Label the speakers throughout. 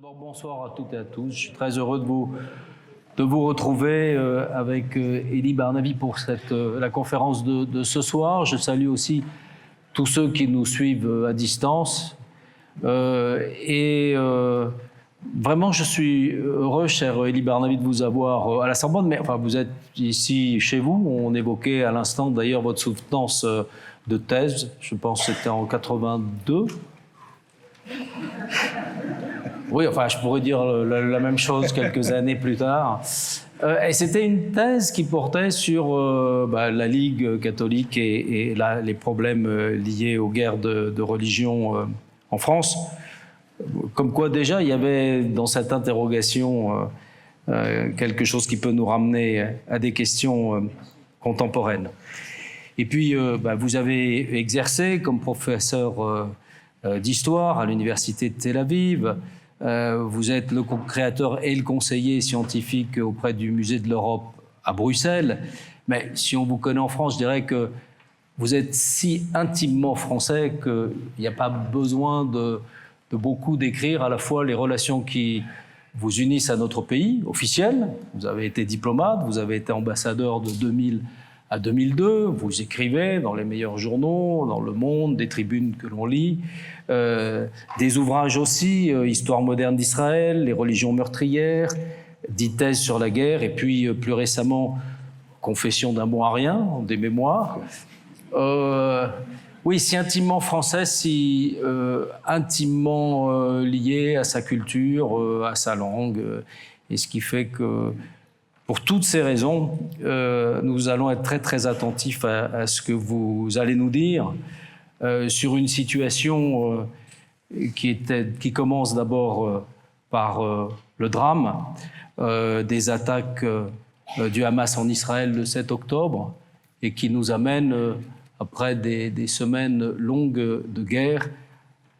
Speaker 1: D'abord, bonsoir à toutes et à tous. Je suis très heureux de vous retrouver avec Elie Barnaby pour la conférence de ce soir. Je salue aussi tous ceux qui nous suivent à distance. Vraiment, je suis heureux, cher Elie Barnaby, de vous avoir à la Sorbonne. Mais enfin, vous êtes ici chez vous. On évoquait à l'instant d'ailleurs votre soutenance de thèse. Je pense que c'était en 82. Oui, enfin, je pourrais dire la même chose quelques années plus tard. Et c'était une thèse qui portait sur la Ligue catholique et les problèmes liés aux guerres de religion en France. Comme quoi, déjà, il y avait dans cette interrogation quelque chose qui peut nous ramener à des questions contemporaines. Et puis, vous avez exercé comme professeur d'histoire à l'université de Tel Aviv. Vous êtes le créateur et le conseiller scientifique auprès du Musée de l'Europe à Bruxelles. Mais si on vous connaît en France, je dirais que vous êtes si intimement français qu'il n'y a pas besoin de beaucoup décrire à la fois les relations qui vous unissent à notre pays, officielles. Vous avez été diplomate, vous avez été ambassadeur de 2000 à 2002, vous écrivez dans les meilleurs journaux, dans Le Monde, des tribunes que l'on lit, des ouvrages aussi, Histoire moderne d'Israël, Les religions meurtrières, 10 thèses sur la guerre, et puis plus récemment, Confession d'un bon à rien, des mémoires. Oui, si intimement français, si intimement lié à sa culture, à sa langue, et ce qui fait que pour toutes ces raisons, nous allons être très très attentifs à ce que vous allez nous dire sur une situation qui commence d'abord par le drame des attaques du Hamas en Israël le 7 octobre et qui nous amène, après des semaines longues de guerre,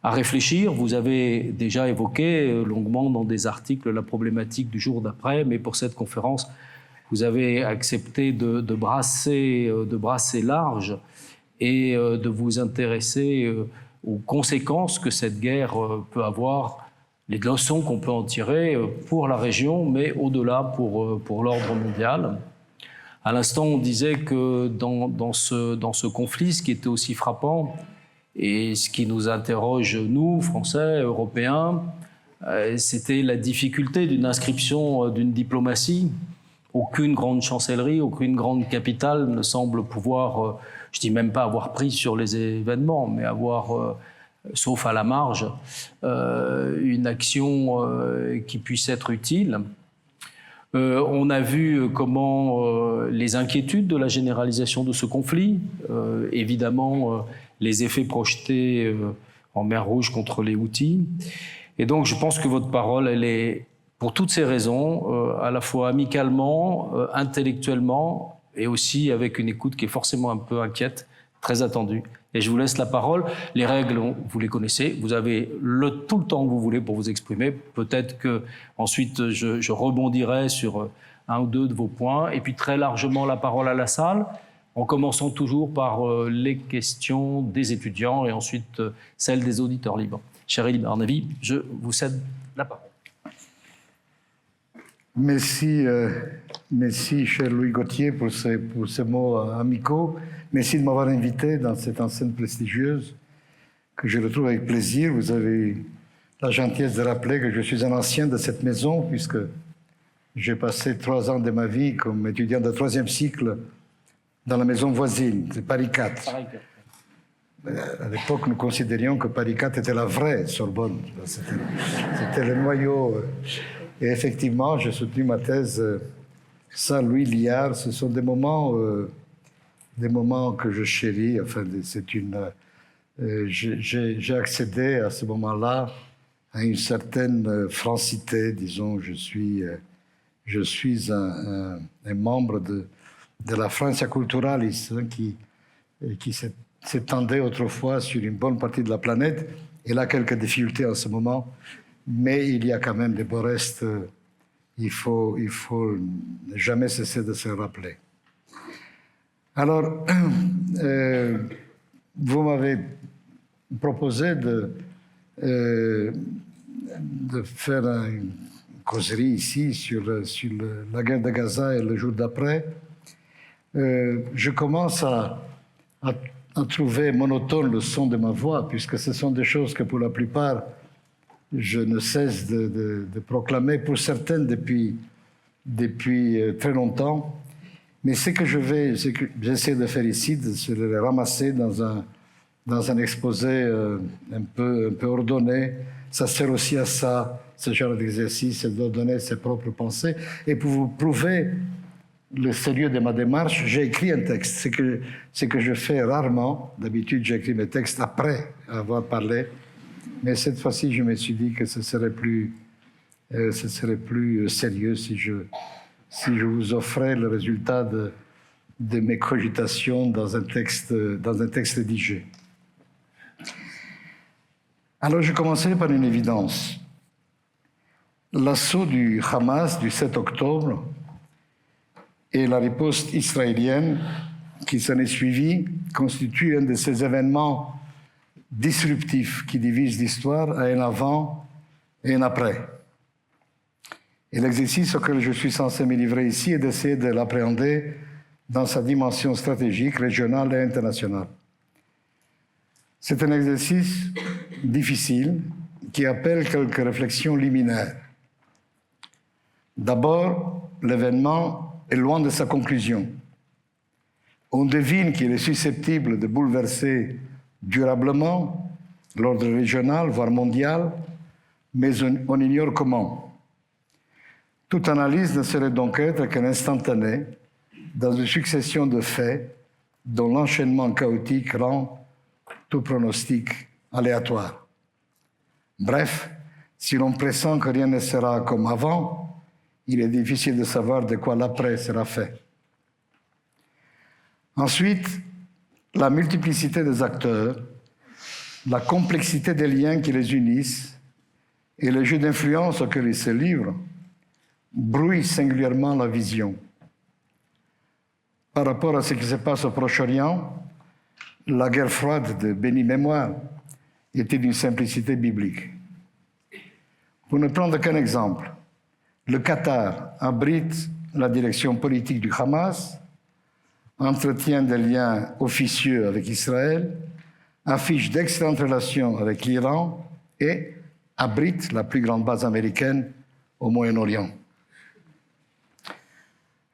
Speaker 1: à réfléchir. Vous avez déjà évoqué longuement dans des articles la problématique du jour d'après, mais pour cette conférence, vous avez accepté de brasser large et de vous intéresser aux conséquences que cette guerre peut avoir, les leçons qu'on peut en tirer pour la région, mais au-delà pour l'ordre mondial. À l'instant, on disait que dans ce conflit, ce qui était aussi frappant, et ce qui nous interroge, nous, Français, Européens, c'était la difficulté d'une inscription d'une diplomatie. Aucune grande chancellerie, aucune grande capitale ne semble pouvoir, je dis même pas avoir pris sur les événements, mais avoir, sauf à la marge, une action qui puisse être utile. On a vu comment les inquiétudes de la généralisation de ce conflit, évidemment les effets projetés en mer Rouge contre les Houthis. Et donc je pense que votre parole, elle est, pour toutes ces raisons, à la fois amicalement, intellectuellement, et aussi avec une écoute qui est forcément un peu inquiète, très attendue. Et je vous laisse la parole. Les règles, vous les connaissez. Vous avez tout le temps que vous voulez pour vous exprimer. Peut-être que ensuite je rebondirai sur un ou deux de vos points. Et puis très largement la parole à la salle, en commençant toujours par les questions des étudiants et ensuite celles des auditeurs libres. Cher Elie Barnaby, je vous cède la parole.
Speaker 2: Merci, cher Louis Gauthier, pour ces mots amicaux. Merci de m'avoir invité dans cette enceinte prestigieuse que je retrouve avec plaisir. Vous avez la gentillesse de rappeler que je suis un ancien de cette maison, puisque j'ai passé 3 ans de ma vie comme étudiant de 3e cycle dans la maison voisine, c'est Paris 4. À l'époque, nous considérions que Paris 4 était la vraie Sorbonne. C'était le noyau. Et effectivement, j'ai soutenu ma thèse Saint-Louis Liard. Ce sont des moments que je chéris. Enfin, j'ai accédé à ce moment-là à une certaine francité, disons. Je suis un membre de la Francia Culturalis, qui s'étendait autrefois sur une bonne partie de la planète. Elle a quelques difficultés en ce moment, mais il y a quand même des beaux restes. Il faut jamais cesser de se rappeler. Alors, vous m'avez proposé de faire une causerie ici sur la guerre de Gaza et le jour d'après, je commence à trouver monotone le son de ma voix, puisque ce sont des choses que pour la plupart, je ne cesse de proclamer, pour certaines depuis très longtemps. Mais ce que j'essaie de faire ici, c'est de les ramasser dans un exposé un peu ordonné. Ça sert aussi à ça, ce genre d'exercice, c'est de donner ses propres pensées. Et pour vous prouver le sérieux de ma démarche, j'ai écrit un texte. Ce que je fais rarement. D'habitude, j'écris mes textes après avoir parlé. Mais cette fois-ci, je me suis dit que ce serait plus sérieux si je vous offrais le résultat de mes cogitations dans un texte rédigé. Alors, je commencerai par une évidence. L'assaut du Hamas du 7 octobre et la riposte israélienne qui s'en est suivie constituent un de ces événements disruptifs qui divisent l'histoire à un avant et un après. Et l'exercice auquel je suis censé me livrer ici est d'essayer de l'appréhender dans sa dimension stratégique, régionale et internationale. C'est un exercice difficile qui appelle quelques réflexions liminaires. D'abord, l'événement est loin de sa conclusion. On devine qu'il est susceptible de bouleverser durablement l'ordre régional, voire mondial, mais on ignore comment. Toute analyse ne saurait donc être qu'un instantané dans une succession de faits dont l'enchaînement chaotique rend tout pronostic aléatoire. Bref, si l'on pressent que rien ne sera comme avant, il est difficile de savoir de quoi l'après sera fait. Ensuite, la multiplicité des acteurs, la complexité des liens qui les unissent et le jeu d'influence auquel ils se livrent brouillent singulièrement la vision. Par rapport à ce qui se passe au Proche-Orient, la guerre froide de bénie mémoire était d'une simplicité biblique. Pour ne prendre qu'un exemple, le Qatar abrite la direction politique du Hamas, entretient des liens officieux avec Israël, affiche d'excellentes relations avec l'Iran et abrite la plus grande base américaine au Moyen-Orient.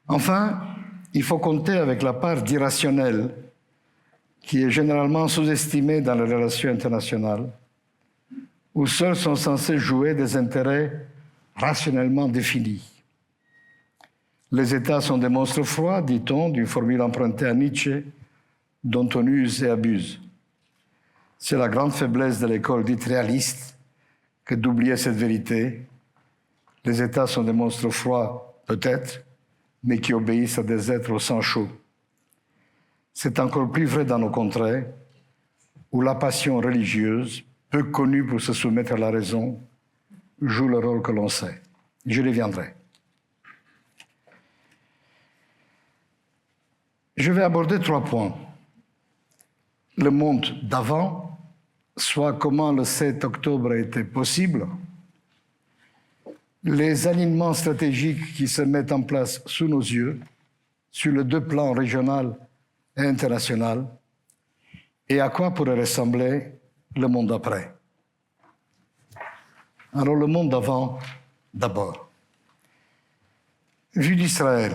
Speaker 2: Enfin, il faut compter avec la part d'irrationnel qui est généralement sous-estimée dans les relations internationales, où seuls sont censés jouer des intérêts rationnellement définis. Les États sont des monstres froids, dit-on, d'une formule empruntée à Nietzsche, dont on use et abuse. C'est la grande faiblesse de l'école dite réaliste que d'oublier cette vérité. Les États sont des monstres froids, peut-être, mais qui obéissent à des êtres au sang chaud. C'est encore plus vrai dans nos contrées, où la passion religieuse, peu connue pour se soumettre à la raison, joue le rôle que l'on sait. Je y viendrai. Je vais aborder 3 points. Le monde d'avant, soit comment le 7 octobre a été possible, les alignements stratégiques qui se mettent en place sous nos yeux, sur les 2 plans régional et international, et à quoi pourrait ressembler le monde d'après. Alors le monde d'avant, d'abord. Vu d'Israël,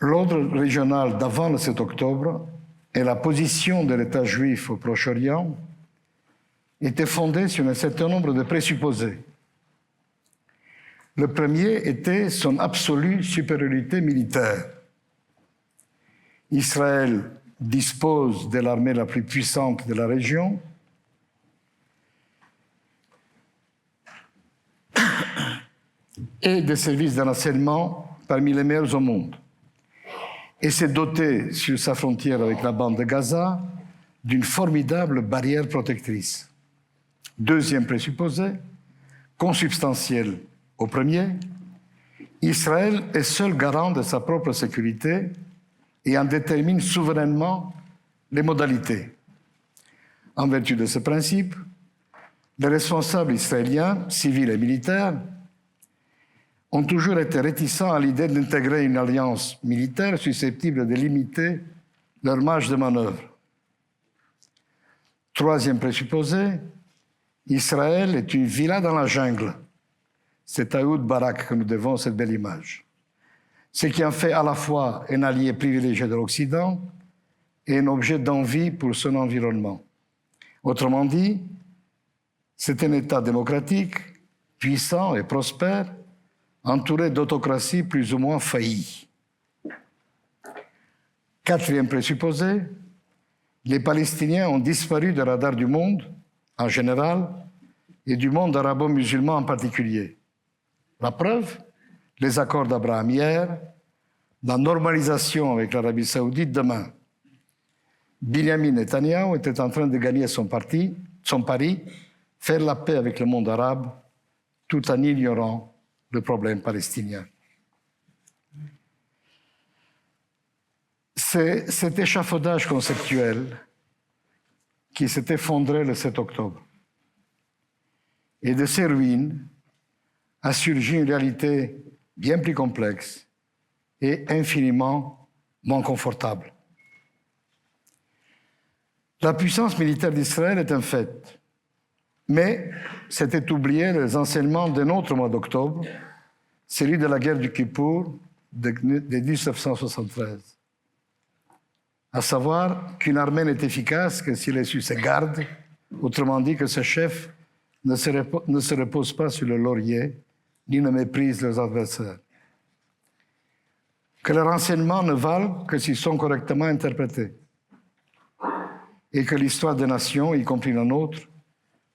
Speaker 2: l'ordre régional d'avant le 7 octobre et la position de l'État juif au Proche-Orient étaient fondés sur un certain nombre de présupposés. Le premier était son absolue supériorité militaire. Israël dispose de l'armée la plus puissante de la région et des services de renseignement parmi les meilleurs au monde. Et s'est doté sur sa frontière avec la bande de Gaza d'une formidable barrière protectrice. Deuxième présupposé, consubstantiel au premier, Israël est seul garant de sa propre sécurité et en détermine souverainement les modalités. En vertu de ce principe, les responsables israéliens, civils et militaires, ont toujours été réticents à l'idée d'intégrer une alliance militaire susceptible de limiter leur marge de manœuvre. Troisième présupposé, Israël est une villa dans la jungle. C'est à Ehud Barak que nous devons cette belle image. Ce qui en fait à la fois un allié privilégié de l'Occident et un objet d'envie pour son environnement. Autrement dit, c'est un État démocratique, puissant et prospère, entouré d'autocraties plus ou moins faillies. Quatrième présupposé, les Palestiniens ont disparu des radars du monde, en général, et du monde arabo-musulman en particulier. La preuve, les accords d'Abraham hier, la normalisation avec l'Arabie saoudite demain. Binyamin Netanyahu était en train de gagner son pari, faire la paix avec le monde arabe, tout en ignorant le problème palestinien. C'est cet échafaudage conceptuel qui s'est effondré le 7 octobre. Et de ces ruines a surgi une réalité bien plus complexe et infiniment moins confortable. La puissance militaire d'Israël est un fait, mais c'était oublier les enseignements d'un autre mois d'octobre, celui de la guerre du Kippour de 1973. À savoir qu'une armée n'est efficace que s'il est sur ses gardes, autrement dit que ses chefs ne se reposent pas sur le laurier, ni ne méprisent leurs adversaires. Que leurs renseignements ne valent que s'ils sont correctement interprétés. Et que l'histoire des nations, y compris la nôtre,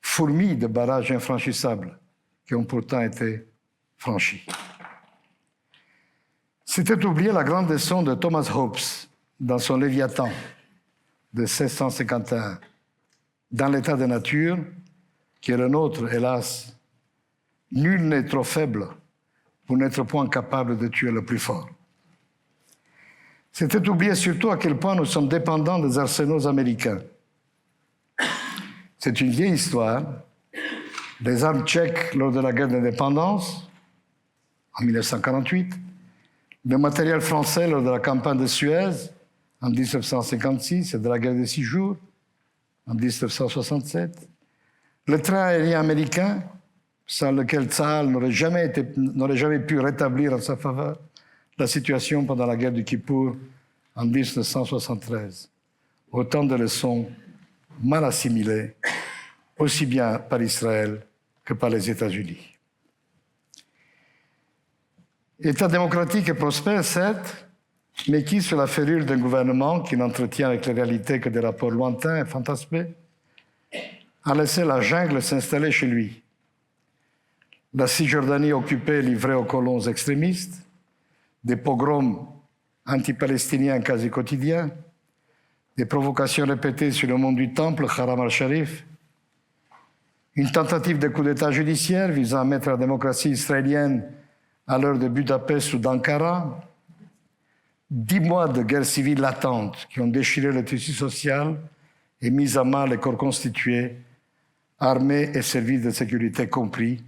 Speaker 2: fourmille de barrages infranchissables qui ont pourtant été franchis. C'était oublier la grande leçon de Thomas Hobbes dans son Léviathan de 1651. Dans l'état de nature, qui est le nôtre, hélas, nul n'est trop faible pour n'être point capable de tuer le plus fort. C'était oublier surtout à quel point nous sommes dépendants des arsenaux américains. C'est une vieille histoire. Les armes tchèques lors de la guerre d'indépendance, en 1948, le matériel français lors de la campagne de Suez, en 1956, et de la guerre des 6 jours, en 1967, le train aérien américain, sans lequel Tsahal n'aurait jamais pu rétablir en sa faveur la situation pendant la guerre du Kippour en 1973. Autant de leçons mal assimilées, aussi bien par Israël que par les États-Unis. État démocratique et prospère, certes, mais qui, sur la férule d'un gouvernement qui n'entretient avec les réalités que des rapports lointains et fantasmés, a laissé la jungle s'installer chez lui. La Cisjordanie occupée livrée aux colons extrémistes, des pogroms anti-palestiniens quasi quotidiens, des provocations répétées sur le mont du Temple, Haram al-Sharif, une tentative de coup d'État judiciaire visant à mettre la démocratie israélienne à l'heure de Budapest ou d'Ankara, 10 mois de guerre civile latente qui ont déchiré le tissu social et mis à mal les corps constitués, armées et services de sécurité compris,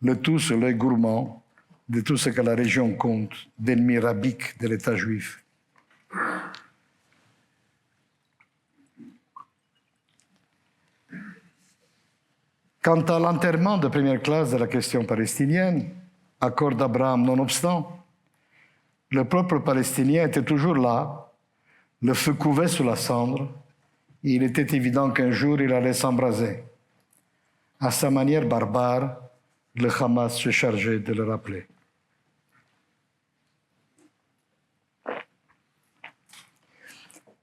Speaker 2: le tout sur l'œil gourmand de tout ce que la région compte d'ennemis rabiques de l'État juif. Quant à l'enterrement de première classe de la question palestinienne, accord d'Abraham nonobstant, le peuple palestinien était toujours là, le feu couvait sous la cendre, et il était évident qu'un jour il allait s'embraser. À sa manière barbare, le Hamas se chargeait de le rappeler.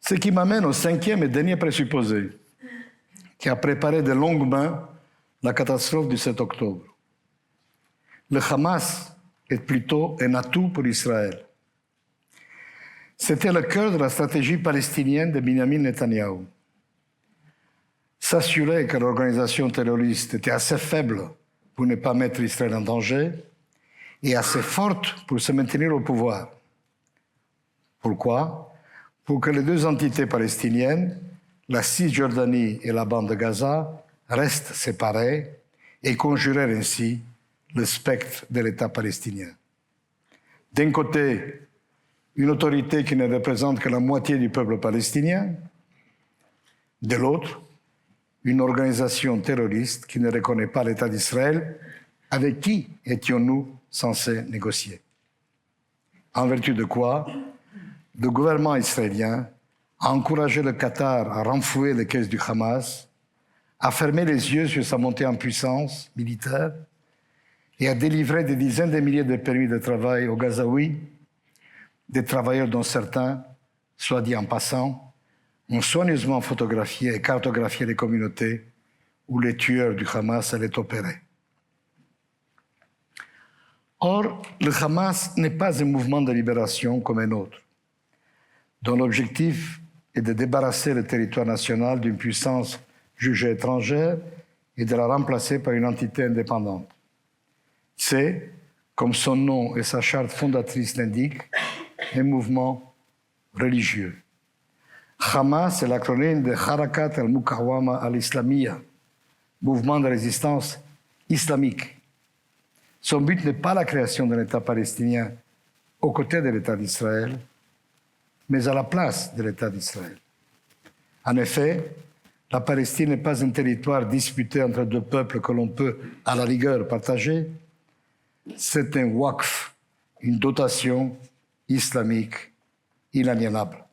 Speaker 2: Ce qui m'amène au 5e et dernier présupposé, qui a préparé de longues mains la catastrophe du 7 octobre. Le Hamas est plutôt un atout pour Israël. C'était le cœur de la stratégie palestinienne de Binyamin Netanyahu. S'assurer que l'organisation terroriste était assez faible pour ne pas mettre Israël en danger et assez forte pour se maintenir au pouvoir. Pourquoi ? Pour que les deux entités palestiniennes, la Cisjordanie et la bande de Gaza, restent séparés et conjurèrent ainsi le spectre de l'État palestinien. D'un côté, une autorité qui ne représente que la moitié du peuple palestinien, de l'autre, une organisation terroriste qui ne reconnaît pas l'État d'Israël. Avec qui étions-nous censés négocier? En vertu de quoi, le gouvernement israélien a encouragé le Qatar à renflouer les caisses du Hamas, à fermer les yeux sur sa montée en puissance militaire et à délivrer des dizaines de milliers de permis de travail aux Gazaouis, des travailleurs dont certains, soit dit en passant, ont soigneusement photographié et cartographié les communautés où les tueurs du Hamas allaient opérer. Or, le Hamas n'est pas un mouvement de libération comme un autre, dont l'objectif est de débarrasser le territoire national d'une puissance jugée étrangère et de la remplacer par une entité indépendante. C'est, comme son nom et sa charte fondatrice l'indiquent, un mouvement religieux. Hamas est l'acronyme de Harakat al-Muqawama al-Islamiyya, mouvement de résistance islamique. Son but n'est pas la création d'un État palestinien aux côtés de l'État d'Israël, mais à la place de l'État d'Israël. En effet, la Palestine n'est pas un territoire disputé entre deux peuples que l'on peut, à la rigueur, partager. C'est un waqf, une dotation islamique inaliénable.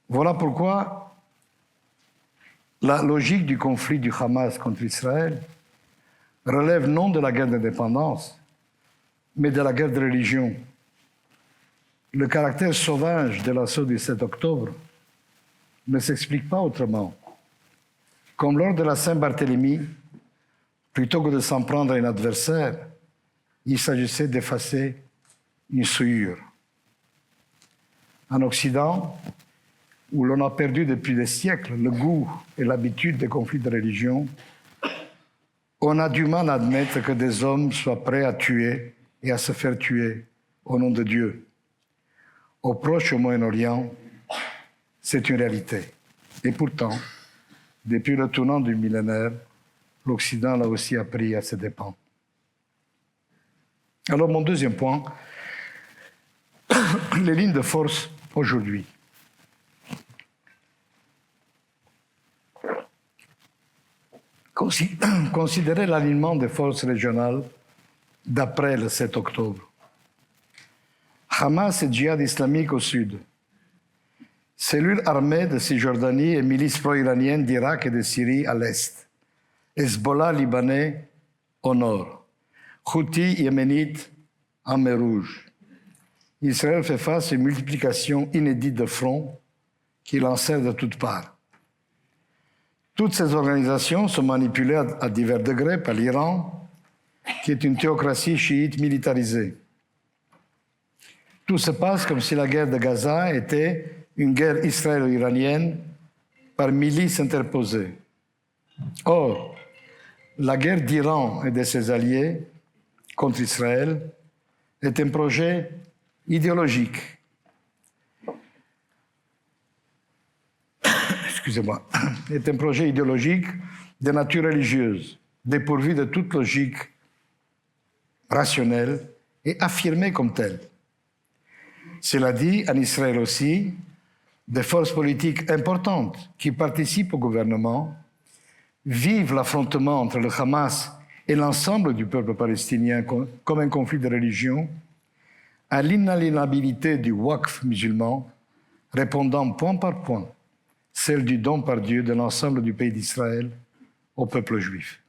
Speaker 2: Voilà pourquoi la logique du conflit du Hamas contre Israël relève non de la guerre d'indépendance, mais de la guerre de religion. Le caractère sauvage de l'assaut du 7 octobre ne s'explique pas autrement. Comme lors de la Saint-Barthélemy, plutôt que de s'en prendre à un adversaire, il s'agissait d'effacer une souillure. En Occident, où l'on a perdu depuis des siècles le goût et l'habitude des conflits de religion, on a du mal à admettre que des hommes soient prêts à tuer et à se faire tuer au nom de Dieu. Au Proche et au Moyen-Orient, c'est une réalité. Et pourtant, depuis le tournant du millénaire, l'Occident l'a aussi appris à ses dépens. Alors mon deuxième point, les lignes de force aujourd'hui. Considérez l'alignement des forces régionales d'après le 7 octobre. Hamas et djihad islamique au sud. Cellules armées de Cisjordanie et milices pro-iraniennes d'Irak et de Syrie à l'est. Hezbollah libanais au nord. Houthis yéménites en mer Rouge. Israël fait face à une multiplication inédite de fronts qui l'enserrent de toutes parts. Toutes ces organisations sont manipulées à divers degrés par l'Iran, qui est une théocratie chiite militarisée. Tout se passe comme si la guerre de Gaza était une guerre israélo-iranienne par milices interposées. Or, la guerre d'Iran et de ses alliés contre Israël est un projet idéologique. Excusez-moi, est un projet idéologique de nature religieuse, dépourvu de toute logique rationnelle et affirmé comme tel. Cela dit, en Israël aussi, des forces politiques importantes qui participent au gouvernement vivent l'affrontement entre le Hamas et l'ensemble du peuple palestinien comme un conflit de religion, à l'inaliénabilité du waqf musulman, répondant point par point, celle du don par Dieu de l'ensemble du pays d'Israël au peuple juif.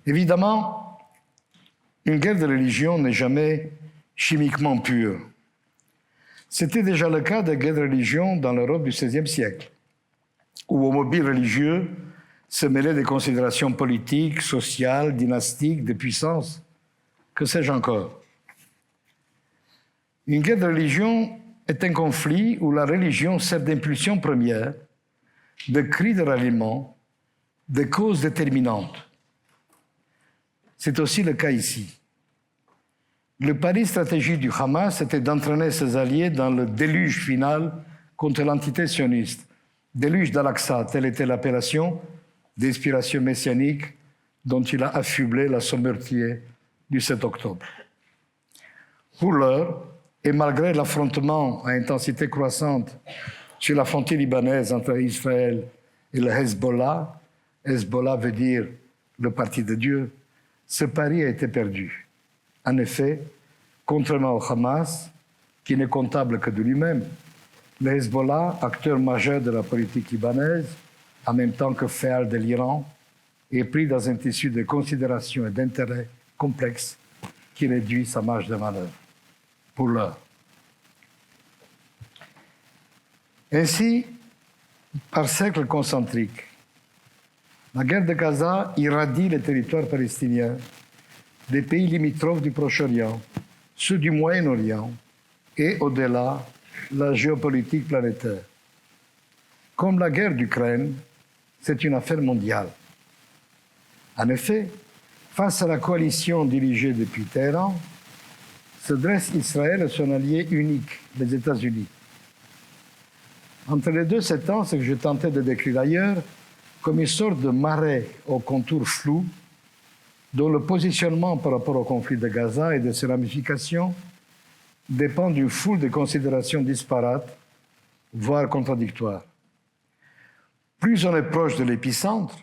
Speaker 2: Évidemment, une guerre de religion n'est jamais chimiquement pure. C'était déjà le cas des guerres de religion dans l'Europe du XVIe siècle, où aux mobiles religieux se mêlaient des considérations politiques, sociales, dynastiques, de puissance, que sais-je encore. Une guerre de religion est un conflit où la religion sert d'impulsion première, de cri de ralliement, de cause déterminante. C'est aussi le cas ici. Le pari stratégique du Hamas était d'entraîner ses alliés dans le déluge final contre l'entité sioniste, Déluge d'Al-Aqsa, telle était l'appellation d'inspiration messianique dont il a affublé la sommeurtier du 7 octobre. Pour l'heure, et malgré l'affrontement à intensité croissante sur la frontière libanaise entre Israël et le Hezbollah, Hezbollah veut dire le parti de Dieu, ce pari a été perdu. En effet, contrairement au Hamas, qui n'est comptable que de lui-même, le Hezbollah, acteur majeur de la politique libanaise, en même temps que féal de l'Iran, est pris dans un tissu de considérations et d'intérêts complexes qui réduit sa marge de manœuvre. Pour l'heure. Ainsi, par cercle concentrique, la guerre de Gaza irradie les territoires palestiniens, des pays limitrophes du Proche-Orient, ceux du Moyen-Orient et, au-delà, la géopolitique planétaire. Comme la guerre d'Ukraine, c'est une affaire mondiale. En effet, face à la coalition dirigée depuis Téhéran, se dresse Israël et son allié unique, les États-Unis. Entre les deux s'étend ce que je tentais de décrire ailleurs comme une sorte de marais aux contours flous dont le positionnement par rapport au conflit de Gaza et de ses ramifications dépend d'une foule de considérations disparates, voire contradictoires. Plus on est proche de l'épicentre,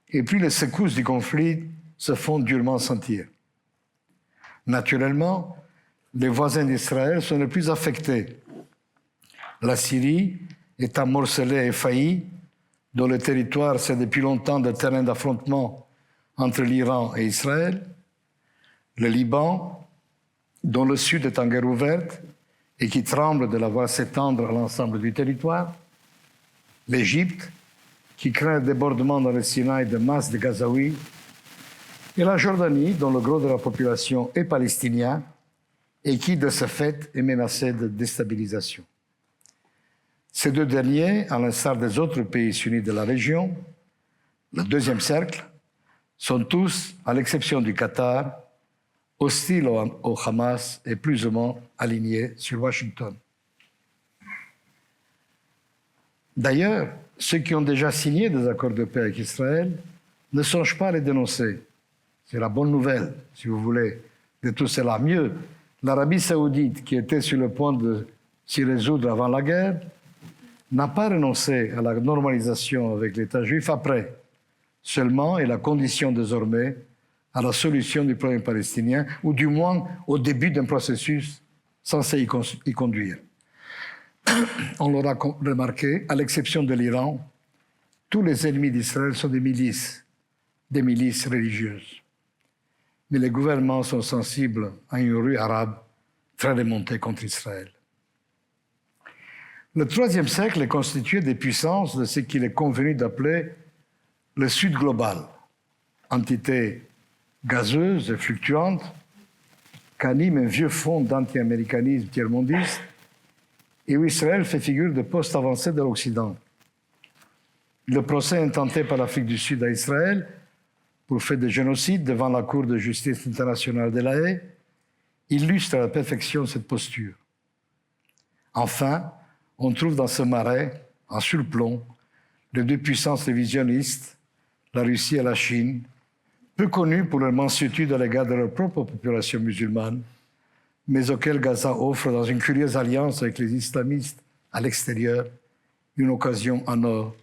Speaker 2: et plus les secousses du conflit se font durement sentir. Naturellement, les voisins d'Israël sont les plus affectés. La Syrie, État morcelé et failli, dont le territoire c'est depuis longtemps de terrain d'affrontement entre l'Iran et Israël. Le Liban, dont le sud est en guerre ouverte et qui tremble de la voir s'étendre à l'ensemble du territoire. L'Égypte, qui craint le débordement dans le Sinaï de masses de Gazaouis. Et la Jordanie, dont le gros de la population est palestinien et qui, de ce fait, est menacée de déstabilisation. Ces deux derniers, à l'instar des autres pays unis de la région, le deuxième cercle, sont tous, à l'exception du Qatar, hostiles au Hamas et plus ou moins alignés sur Washington. D'ailleurs, ceux qui ont déjà signé des accords de paix avec Israël ne songent pas à les dénoncer. C'est la bonne nouvelle, si vous voulez, de tout cela. Mieux, l'Arabie saoudite, qui était sur le point de s'y résoudre avant la guerre, n'a pas renoncé à la normalisation avec l'État juif après. Seulement, elle a condition désormais à la solution du problème palestinien, ou du moins au début d'un processus censé y conduire. On l'aura remarqué, à l'exception de l'Iran, tous les ennemis d'Israël sont des milices religieuses. Mais les gouvernements sont sensibles à une rue arabe très remontée contre Israël. Le troisième cercle est constitué des puissances de ce qu'il est convenu d'appeler le Sud global, entité gazeuse et fluctuante qu'anime un vieux fond d'anti-américanisme tiers-mondiste et où Israël fait figure de poste avancé de l'Occident. Le procès intenté par l'Afrique du Sud à Israël pour fait de génocide devant la Cour de justice internationale de La Haye illustre à la perfection cette posture. Enfin, on trouve dans ce marais, en surplomb, les deux puissances révisionnistes, la Russie et la Chine, peu connues pour leur mansuétude à l'égard de leur propre population musulmane, mais auxquelles Gaza offre, dans une curieuse alliance avec les islamistes à l'extérieur, une occasion en or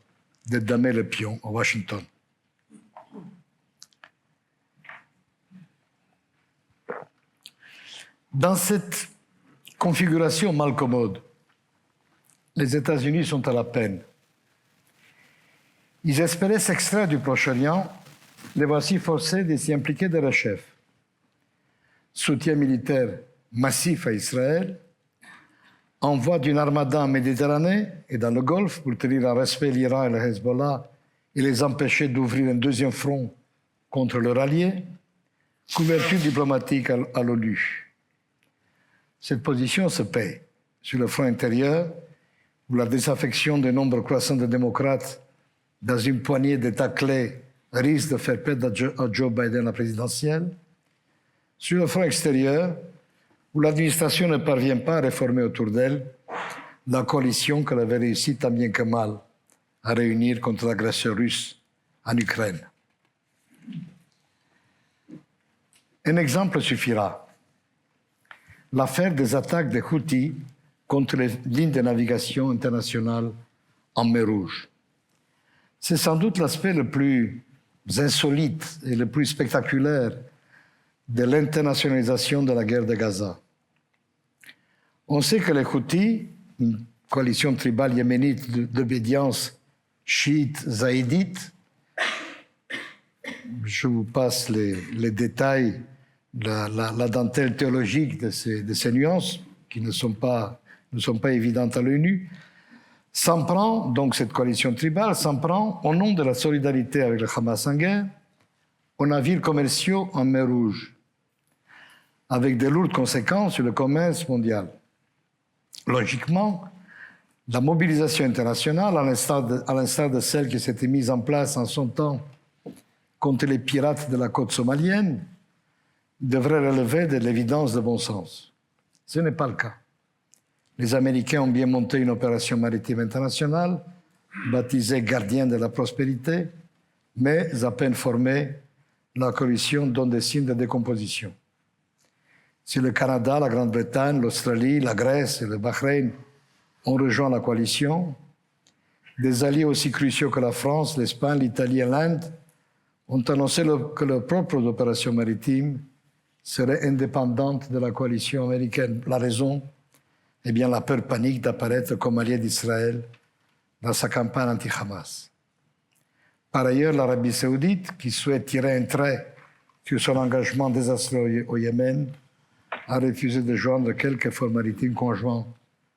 Speaker 2: de damer le pion à Washington. Dans cette configuration mal commode, les États-Unis sont à la peine. Ils espéraient s'extraire du Proche-Orient, les voici forcés de s'y impliquer de rechef. Soutien militaire massif à Israël, envoi d'une armada en Méditerranée et dans le Golfe pour tenir en respect l'Iran et le Hezbollah et les empêcher d'ouvrir un deuxième front contre leurs alliés, couverture diplomatique à l'ONU. Cette position se paie sur le front intérieur, où la désaffection des nombres croissants de démocrates dans une poignée d'États clés risque de faire perdre à Joe Biden la présidentielle, sur le front extérieur, où l'administration ne parvient pas à réformer autour d'elle la coalition qu'elle avait réussi tant bien que mal à réunir contre l'agression russe en Ukraine. Un exemple suffira. L'affaire des attaques des Houthis contre les lignes de navigation internationales en mer Rouge. C'est sans doute l'aspect le plus insolite et le plus spectaculaire de l'internationalisation de la guerre de Gaza. On sait que les Houthis, une coalition tribale yéménite d'obédience chiite zaïdite, je vous passe les détails, la dentelle théologique de ces nuances, qui ne sont pas évidentes à l'œil nu, s'en prend, donc cette coalition tribale, s'en prend, au nom de la solidarité avec le Hamas en guerre, aux navires commerciaux en mer Rouge, avec de lourdes conséquences sur le commerce mondial. Logiquement, la mobilisation internationale, à l'instar de celle qui s'était mise en place en son temps contre les pirates de la côte somalienne, devrait relever de l'évidence de bon sens. Ce n'est pas le cas. Les Américains ont bien monté une opération maritime internationale, baptisée Gardien de la Prospérité, mais à peine formée, la coalition donne des signes de décomposition. Si le Canada, la Grande-Bretagne, l'Australie, la Grèce et le Bahreïn ont rejoint la coalition, des alliés aussi cruciaux que la France, l'Espagne, l'Italie et l'Inde ont annoncé que leurs propres opérations maritimes seraient indépendantes de la coalition américaine. La raison, eh bien, la peur panique d'apparaître comme allié d'Israël dans sa campagne anti-Hamas. Par ailleurs, l'Arabie saoudite, qui souhaite tirer un trait sur son engagement désastreux au Yémen, a refusé de joindre quelque effort maritime conjoint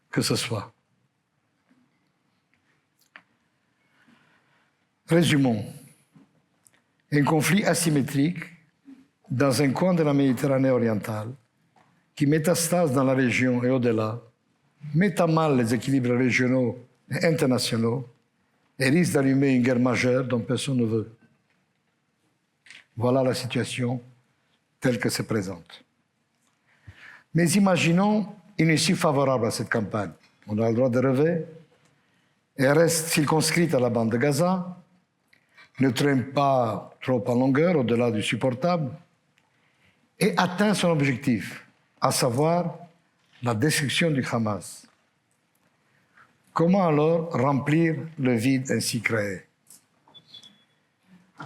Speaker 2: que ce soit. Résumons. Un conflit asymétrique dans un coin de la Méditerranée orientale qui métastase dans la région et au-delà, met à mal les équilibres régionaux et internationaux et risque d'allumer une guerre majeure dont personne ne veut. Voilà la situation telle que se présente. Mais imaginons une issue favorable à cette campagne. On a le droit de rêver. Elle reste circonscrite à la bande de Gaza, ne traîne pas trop en longueur, au-delà du supportable, et atteint son objectif, à savoir la destruction du Hamas. Comment alors remplir le vide ainsi créé?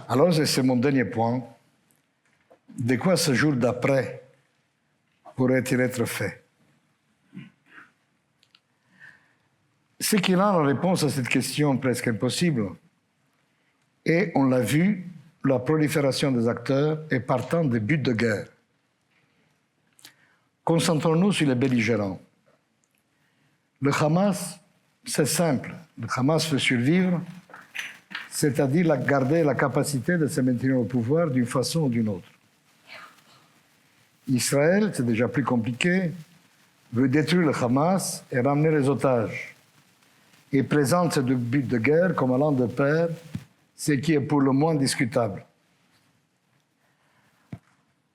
Speaker 2: Alors, c'est mon dernier point. De quoi ce jour d'après pourrait-il être fait? Ce qui rend la réponse à cette question presque impossible est, on l'a vu, la prolifération des acteurs et partant des buts de guerre. Concentrons-nous sur les belligérants. Le Hamas, c'est simple. Le Hamas veut survivre, c'est-à-dire garder la capacité de se maintenir au pouvoir d'une façon ou d'une autre. Israël, c'est déjà plus compliqué, veut détruire le Hamas et ramener les otages, et présente ce but de guerre comme allant de pair, ce qui est pour le moins discutable.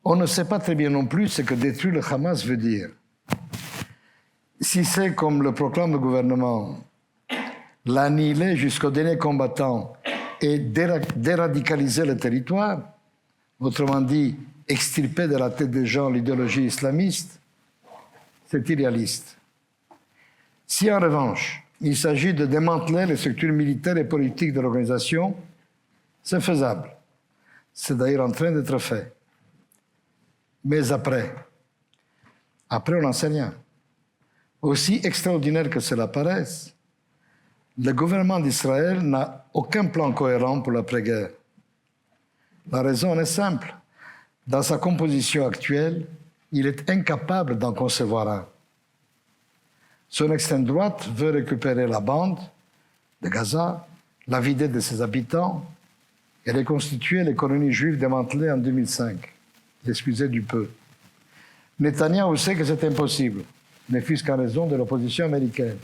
Speaker 2: On ne sait pas très bien non plus ce que détruire le Hamas veut dire. Si c'est, comme le proclame le gouvernement, l'annihiler jusqu'au dernier combattant et déradicaliser le territoire, autrement dit, extirper de la tête des gens l'idéologie islamiste, c'est irréaliste. Si en revanche, il s'agit de démanteler les structures militaires et politiques de l'organisation, c'est faisable. C'est d'ailleurs en train d'être fait. Mais après, on n'en sait rien. Aussi extraordinaire que cela paraisse, le gouvernement d'Israël n'a aucun plan cohérent pour l'après-guerre. La raison en est simple. Dans sa composition actuelle, il est incapable d'en concevoir un. Son extrême droite veut récupérer la bande de Gaza, la vider de ses habitants et reconstituer les colonies juives démantelées en 2005. Excusez du peu. Netanyahou sait que c'est impossible, ne fût-ce qu'en raison de l'opposition américaine.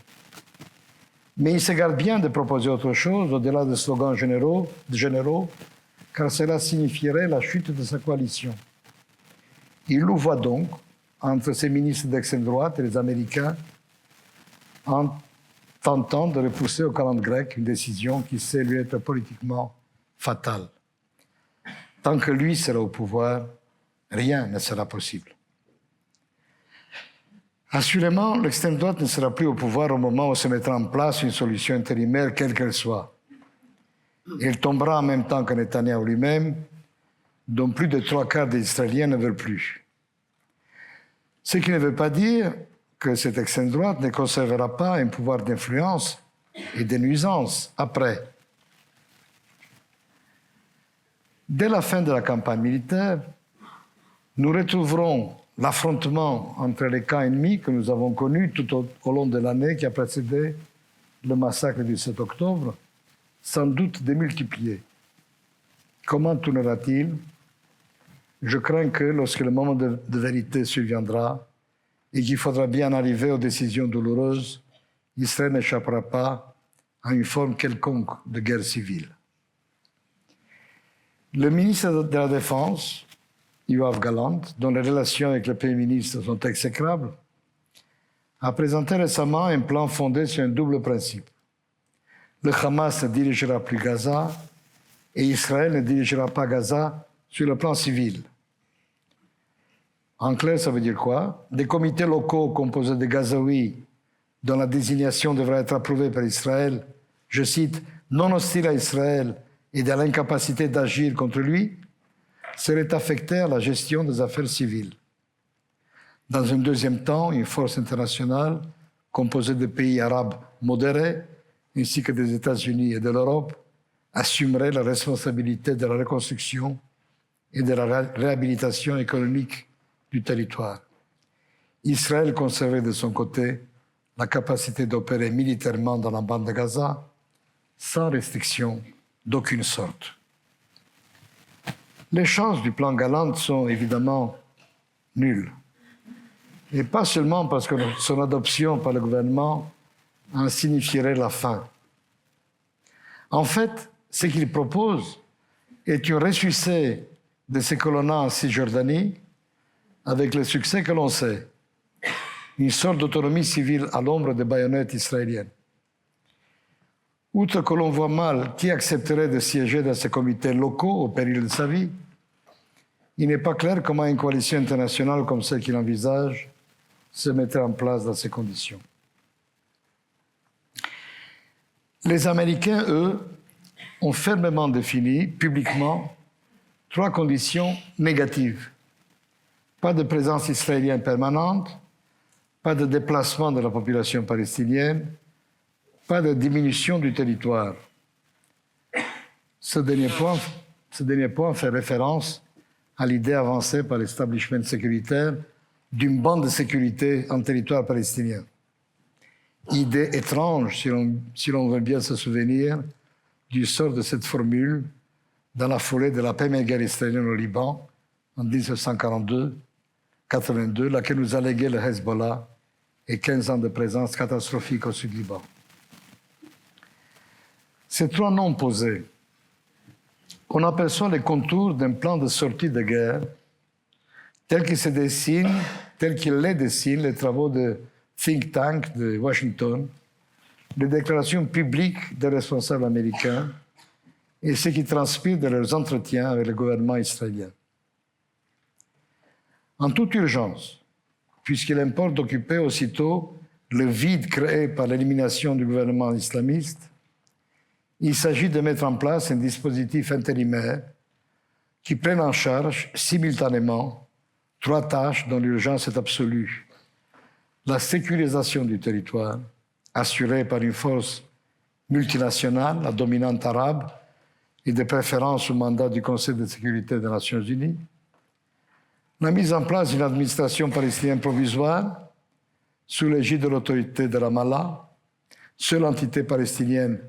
Speaker 2: Mais il se garde bien de proposer autre chose au-delà des slogans généraux, car cela signifierait la chute de sa coalition. Il louvoie donc, entre ses ministres d'extrême droite et les Américains, en tentant de repousser aux calendes grecques une décision qui sait lui être politiquement fatale. Tant que lui sera au pouvoir, rien ne sera possible. Assurément, l'extrême droite ne sera plus au pouvoir au moment où se mettra en place une solution intérimaire, quelle qu'elle soit. Elle tombera en même temps que Netanyahou lui-même, dont plus de 3/4 des Israéliens ne veulent plus. Ce qui ne veut pas dire que cette extrême droite ne conservera pas un pouvoir d'influence et de nuisance après. Dès la fin de la campagne militaire, nous retrouverons l'affrontement entre les camps ennemis que nous avons connus tout au long de l'année qui a précédé le massacre du 7 octobre, sans doute démultiplié. Comment tournera-t-il? Je crains que lorsque le moment de vérité surviendra et qu'il faudra bien arriver aux décisions douloureuses, Israël n'échappera pas à une forme quelconque de guerre civile. Le ministre de la Défense, Yoav Gallant, dont les relations avec le Premier ministre sont exécrables, a présenté récemment un plan fondé sur un double principe. Le Hamas ne dirigera plus Gaza et Israël ne dirigera pas Gaza sur le plan civil. En clair, ça veut dire quoi? Des comités locaux composés de Gazaouis, dont la désignation devra être approuvée par Israël, je cite, non hostiles à Israël et de l'incapacité d'agir contre lui, seraient affectés à la gestion des affaires civiles. Dans un deuxième temps, une force internationale composée de pays arabes modérés, ainsi que des États-Unis et de l'Europe, assumerait la responsabilité de la reconstruction et de la réhabilitation économique du territoire. Israël conserverait de son côté la capacité d'opérer militairement dans la bande de Gaza sans restriction d'aucune sorte. Les chances du plan Gallant sont évidemment nulles. Et pas seulement parce que son adoption par le gouvernement en signifierait la fin. En fait, ce qu'il propose est une ressucée de ces colonnats en Cisjordanie avec le succès que l'on sait, une sorte d'autonomie civile à l'ombre des baïonnettes israéliennes. Outre que l'on voit mal qui accepterait de siéger dans ces comités locaux au péril de sa vie, il n'est pas clair comment une coalition internationale comme celle qu'il envisage se mettrait en place dans ces conditions. Les Américains, eux, ont fermement défini publiquement 3 conditions négatives. Pas de présence israélienne permanente, pas de déplacement de la population palestinienne, pas de diminution du territoire. Ce dernier point fait référence à l'idée avancée par l'establishment sécuritaire d'une bande de sécurité en territoire palestinien. Idée étrange, si l'on veut bien se souvenir du sort de cette formule dans la foulée de la première guerre israélienne au Liban en 1982, laquelle nous a légué le Hezbollah et 15 ans de présence catastrophique au sud du Liban. Ces 3 noms posés, on aperçoit les contours d'un plan de sortie de guerre tel qu'il les dessine les travaux de think tank de Washington, les déclarations publiques des responsables américains et ce qui transpire de leurs entretiens avec le gouvernement israélien. En toute urgence, puisqu'il importe d'occuper aussitôt le vide créé par l'élimination du gouvernement islamiste, il s'agit de mettre en place un dispositif intérimaire qui prenne en charge simultanément 3 tâches dont l'urgence est absolue. La sécurisation du territoire, assurée par une force multinationale, la dominante arabe, et de préférence sous mandat du Conseil de sécurité des Nations Unies. La mise en place d'une administration palestinienne provisoire, sous l'égide de l'autorité de Ramallah, seule entité palestinienne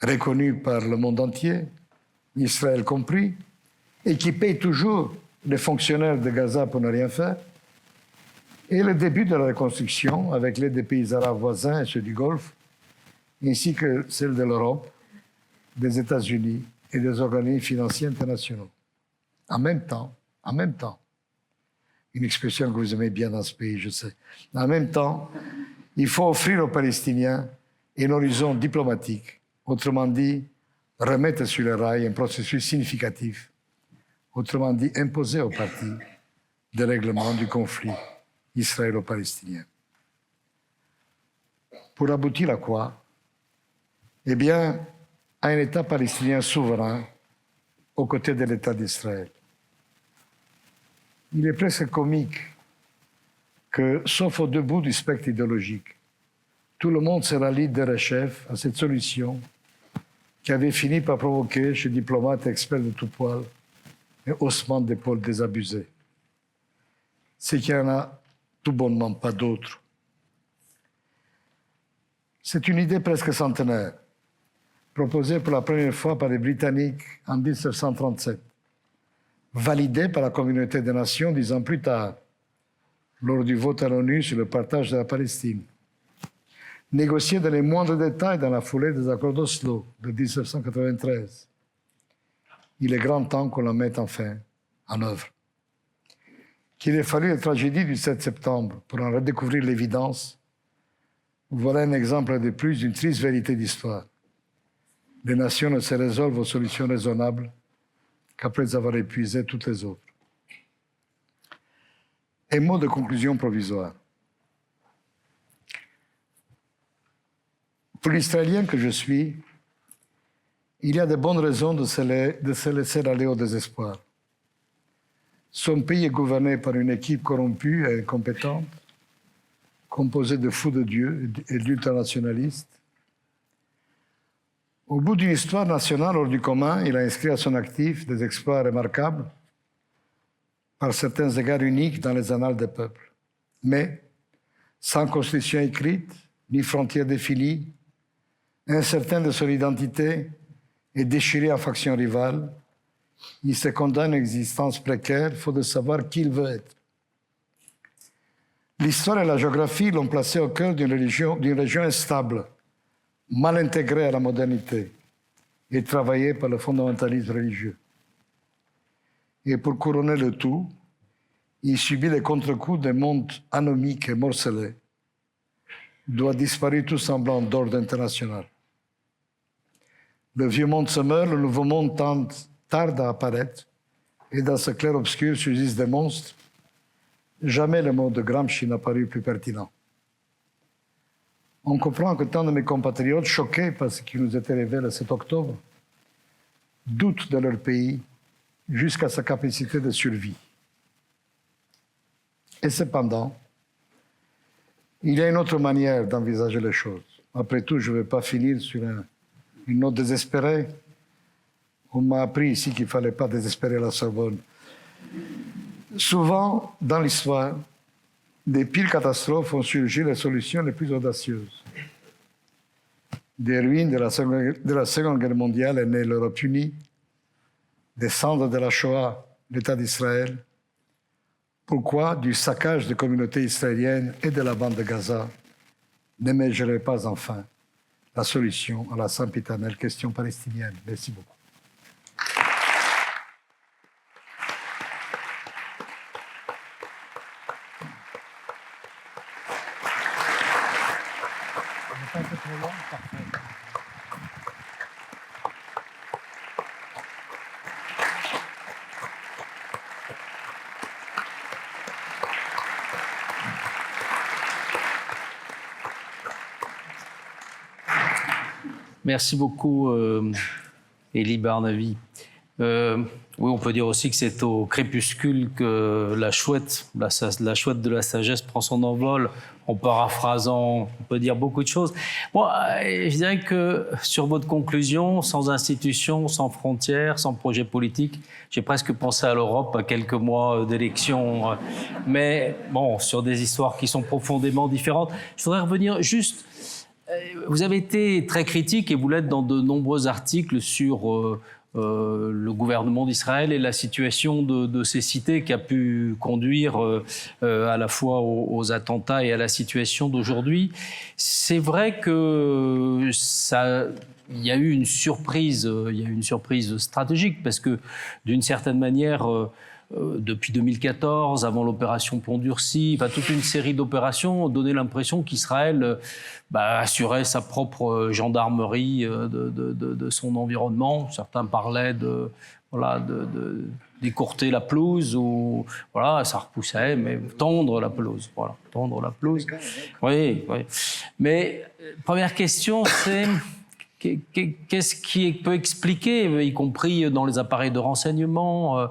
Speaker 2: reconnue par le monde entier, Israël compris, et qui paye toujours les fonctionnaires de Gaza pour ne rien faire, et le début de la reconstruction avec l'aide des pays arabes voisins et ceux du Golfe, ainsi que celle de l'Europe, des États-Unis et des organismes financiers internationaux. En même temps, une expression que vous aimez bien dans ce pays, je sais, en même temps, il faut offrir aux Palestiniens et un horizon diplomatique, autrement dit, remettre sur les rails un processus significatif, autrement dit, imposer aux parties des règlements du conflit israélo-palestinien. Pour aboutir à quoi? Eh bien, à un État palestinien souverain aux côtés de l'État d'Israël. Il est presque comique que, sauf aux deux bouts du spectre idéologique, tout le monde se rallie derechef à cette solution qui avait fini par provoquer chez diplomates et experts de tout poil un haussement d'épaule désabusé. C'est qu'il n'y en a tout bonnement pas d'autre. C'est une idée presque centenaire, proposée pour la première fois par les Britanniques en 1937, validée par la communauté des nations 10 ans plus tard, lors du vote à l'ONU sur le partage de la Palestine, négociée dans les moindres détails dans la foulée des accords d'Oslo de 1993. Il est grand temps qu'on la mette enfin en œuvre. Qu'il ait fallu la tragédie du 7 septembre pour en redécouvrir l'évidence, voilà un exemple de plus d'une triste vérité d'histoire. Les nations ne se résolvent aux solutions raisonnables qu'après avoir épuisé toutes les autres. Un mot de conclusion provisoire. Pour l'Israélien que je suis, il y a de bonnes raisons de se laisser aller au désespoir. Son pays est gouverné par une équipe corrompue et incompétente, composée de fous de Dieu et d'ultranationalistes. Au bout d'une histoire nationale hors du commun, il a inscrit à son actif des exploits remarquables, par certains égards uniques dans les annales des peuples. Mais, sans constitution écrite, ni frontières définies, incertain de son identité et déchiré à factions rivales, il se condamne à une existence précaire, faute de savoir qui il veut être. L'histoire et la géographie l'ont placé au cœur d'une région instable, mal intégrée à la modernité et travaillée par le fondamentalisme religieux. Et pour couronner le tout, il subit les contre-coups d'un monde anomique et morcelé, d'où a disparu tout semblant d'ordre international. Le vieux monde se meurt, le nouveau monde tarde à apparaître, et dans ce clair-obscur surgissent des monstres. Jamais le mot de Gramsci n'a paru plus pertinent. On comprend que tant de mes compatriotes, choqués par ce qui nous était révélé le 7 octobre, doutent de leur pays jusqu'à sa capacité de survie. Et cependant, il y a une autre manière d'envisager les choses. Après tout, je ne vais pas finir sur une note désespérée. On m'a appris ici qu'il ne fallait pas désespérer la Sorbonne. Souvent, dans l'histoire, des pires catastrophes ont surgi les solutions les plus audacieuses. Des ruines de la Seconde Guerre mondiale est née l'Europe unie, des cendres de la Shoah, l'État d'Israël. Pourquoi, du saccage des communautés israéliennes et de la bande de Gaza, n'émergerait pas enfin la solution à la sempiternelle question palestinienne? Merci beaucoup.
Speaker 1: Merci beaucoup, Élie Barnavi. Oui, on peut dire aussi que c'est au crépuscule que la chouette de la sagesse prend son envol. En paraphrasant, on peut dire beaucoup de choses. Moi, je dirais que sur votre conclusion, sans institutions, sans frontières, sans projet politique, j'ai presque pensé à l'Europe à quelques mois d'élection. Mais bon, sur des histoires qui sont profondément différentes. Je voudrais revenir juste. Vous avez été très critique, et vous l'êtes dans de nombreux articles sur le gouvernement d'Israël et la situation de ces cités qui a pu conduire à la fois aux attentats et à la situation d'aujourd'hui. C'est vrai que il y a eu une surprise stratégique, parce que d'une certaine manière, depuis 2014, avant l'opération Pont Durci, toute une série d'opérations ont donné l'impression qu'Israël assurait sa propre gendarmerie de son environnement. Certains parlaient d'écourter la pelouse, ou ça repoussait, mais tondre la pelouse. Tondre la pelouse. Oui. Mais première question, c'est qu'est-ce qui peut expliquer, y compris dans les appareils de renseignement,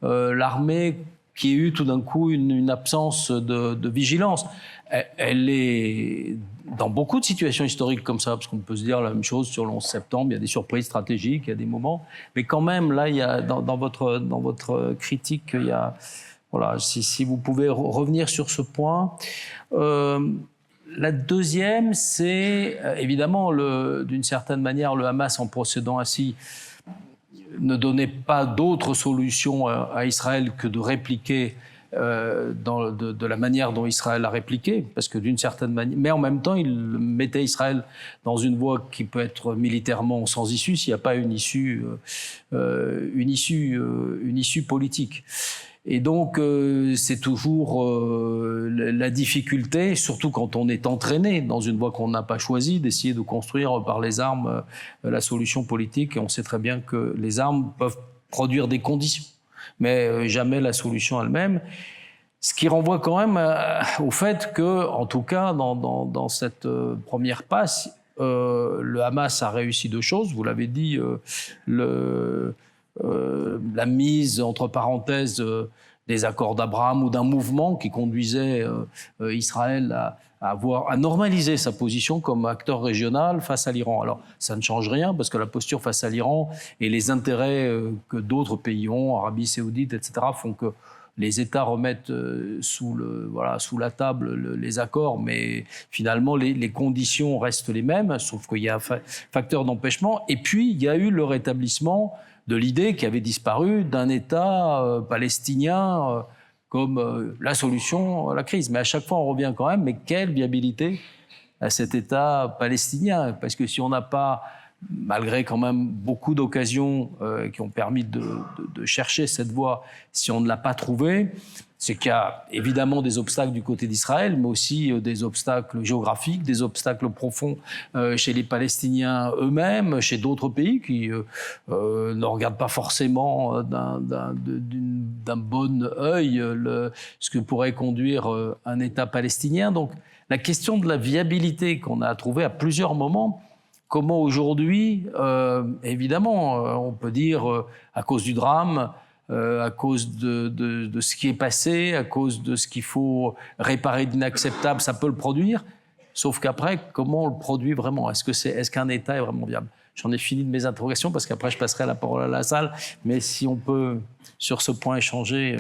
Speaker 1: l'armée qui a eu tout d'un coup une absence de vigilance. Elle est dans beaucoup de situations historiques comme ça, parce qu'on peut se dire la même chose sur le 11 septembre, il y a des surprises stratégiques, il y a des moments, mais quand même, là, il y a, dans votre critique, il y a, si vous pouvez revenir sur ce point. La deuxième, c'est évidemment, d'une certaine manière, le Hamas, en procédant ainsi, ne donnait pas d'autre solution à Israël que de répliquer de la manière dont Israël a répliqué, parce que d'une certaine manière, mais en même temps, il mettait Israël dans une voie qui peut être militairement sans issue s'il n'y a pas une issue politique. Et donc, c'est toujours la difficulté, surtout quand on est entraîné dans une voie qu'on n'a pas choisie, d'essayer de construire par les armes la solution politique. Et on sait très bien que les armes peuvent produire des conditions, mais jamais la solution elle-même. Ce qui renvoie quand même au fait que, en tout cas, dans cette première passe, le Hamas a réussi deux choses. Vous l'avez dit, la mise, entre parenthèses, des accords d'Abraham ou d'un mouvement qui conduisait Israël à normaliser sa position comme acteur régional face à l'Iran. Alors, ça ne change rien, parce que la posture face à l'Iran et les intérêts que d'autres pays ont, Arabie Saoudite, etc., font que les États remettent sous la table les accords, mais finalement, les conditions restent les mêmes, sauf qu'il y a un facteur d'empêchement. Et puis, il y a eu le rétablissement de l'idée qui avait disparu d'un État palestinien comme la solution à la crise. Mais à chaque fois, on revient quand même, mais quelle viabilité à cet État palestinien? Parce que si on n'a pas, malgré quand même beaucoup d'occasions qui ont permis de chercher cette voie, si on ne l'a pas trouvée, c'est qu'il y a évidemment des obstacles du côté d'Israël, mais aussi des obstacles géographiques, des obstacles profonds chez les Palestiniens eux-mêmes, chez d'autres pays qui ne regardent pas forcément d'un bon œil ce que pourrait conduire un État palestinien. Donc la question de la viabilité qu'on a trouvée à plusieurs moments, comment aujourd'hui, évidemment, on peut dire à cause du drame, à cause de ce qui est passé, à cause de ce qu'il faut réparer d'inacceptable, ça peut le produire. Sauf qu'après, comment on le produit vraiment? Est-ce qu'un État est vraiment viable? J'en ai fini de mes interrogations, parce qu'après, je passerai la parole à la salle. Mais si on peut, sur ce point, échanger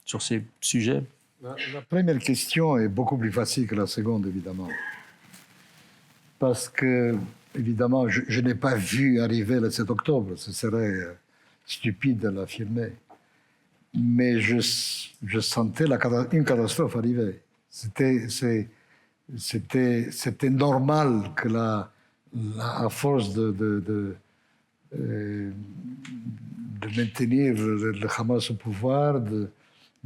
Speaker 1: sur ces sujets.
Speaker 2: La première question est beaucoup plus facile que la seconde, évidemment. Parce que, évidemment, je n'ai pas vu arriver le 7 octobre. Ce serait stupide de l'affirmer. Mais je sentais une catastrophe arriver. C'était normal que à force de maintenir le Hamas au pouvoir, de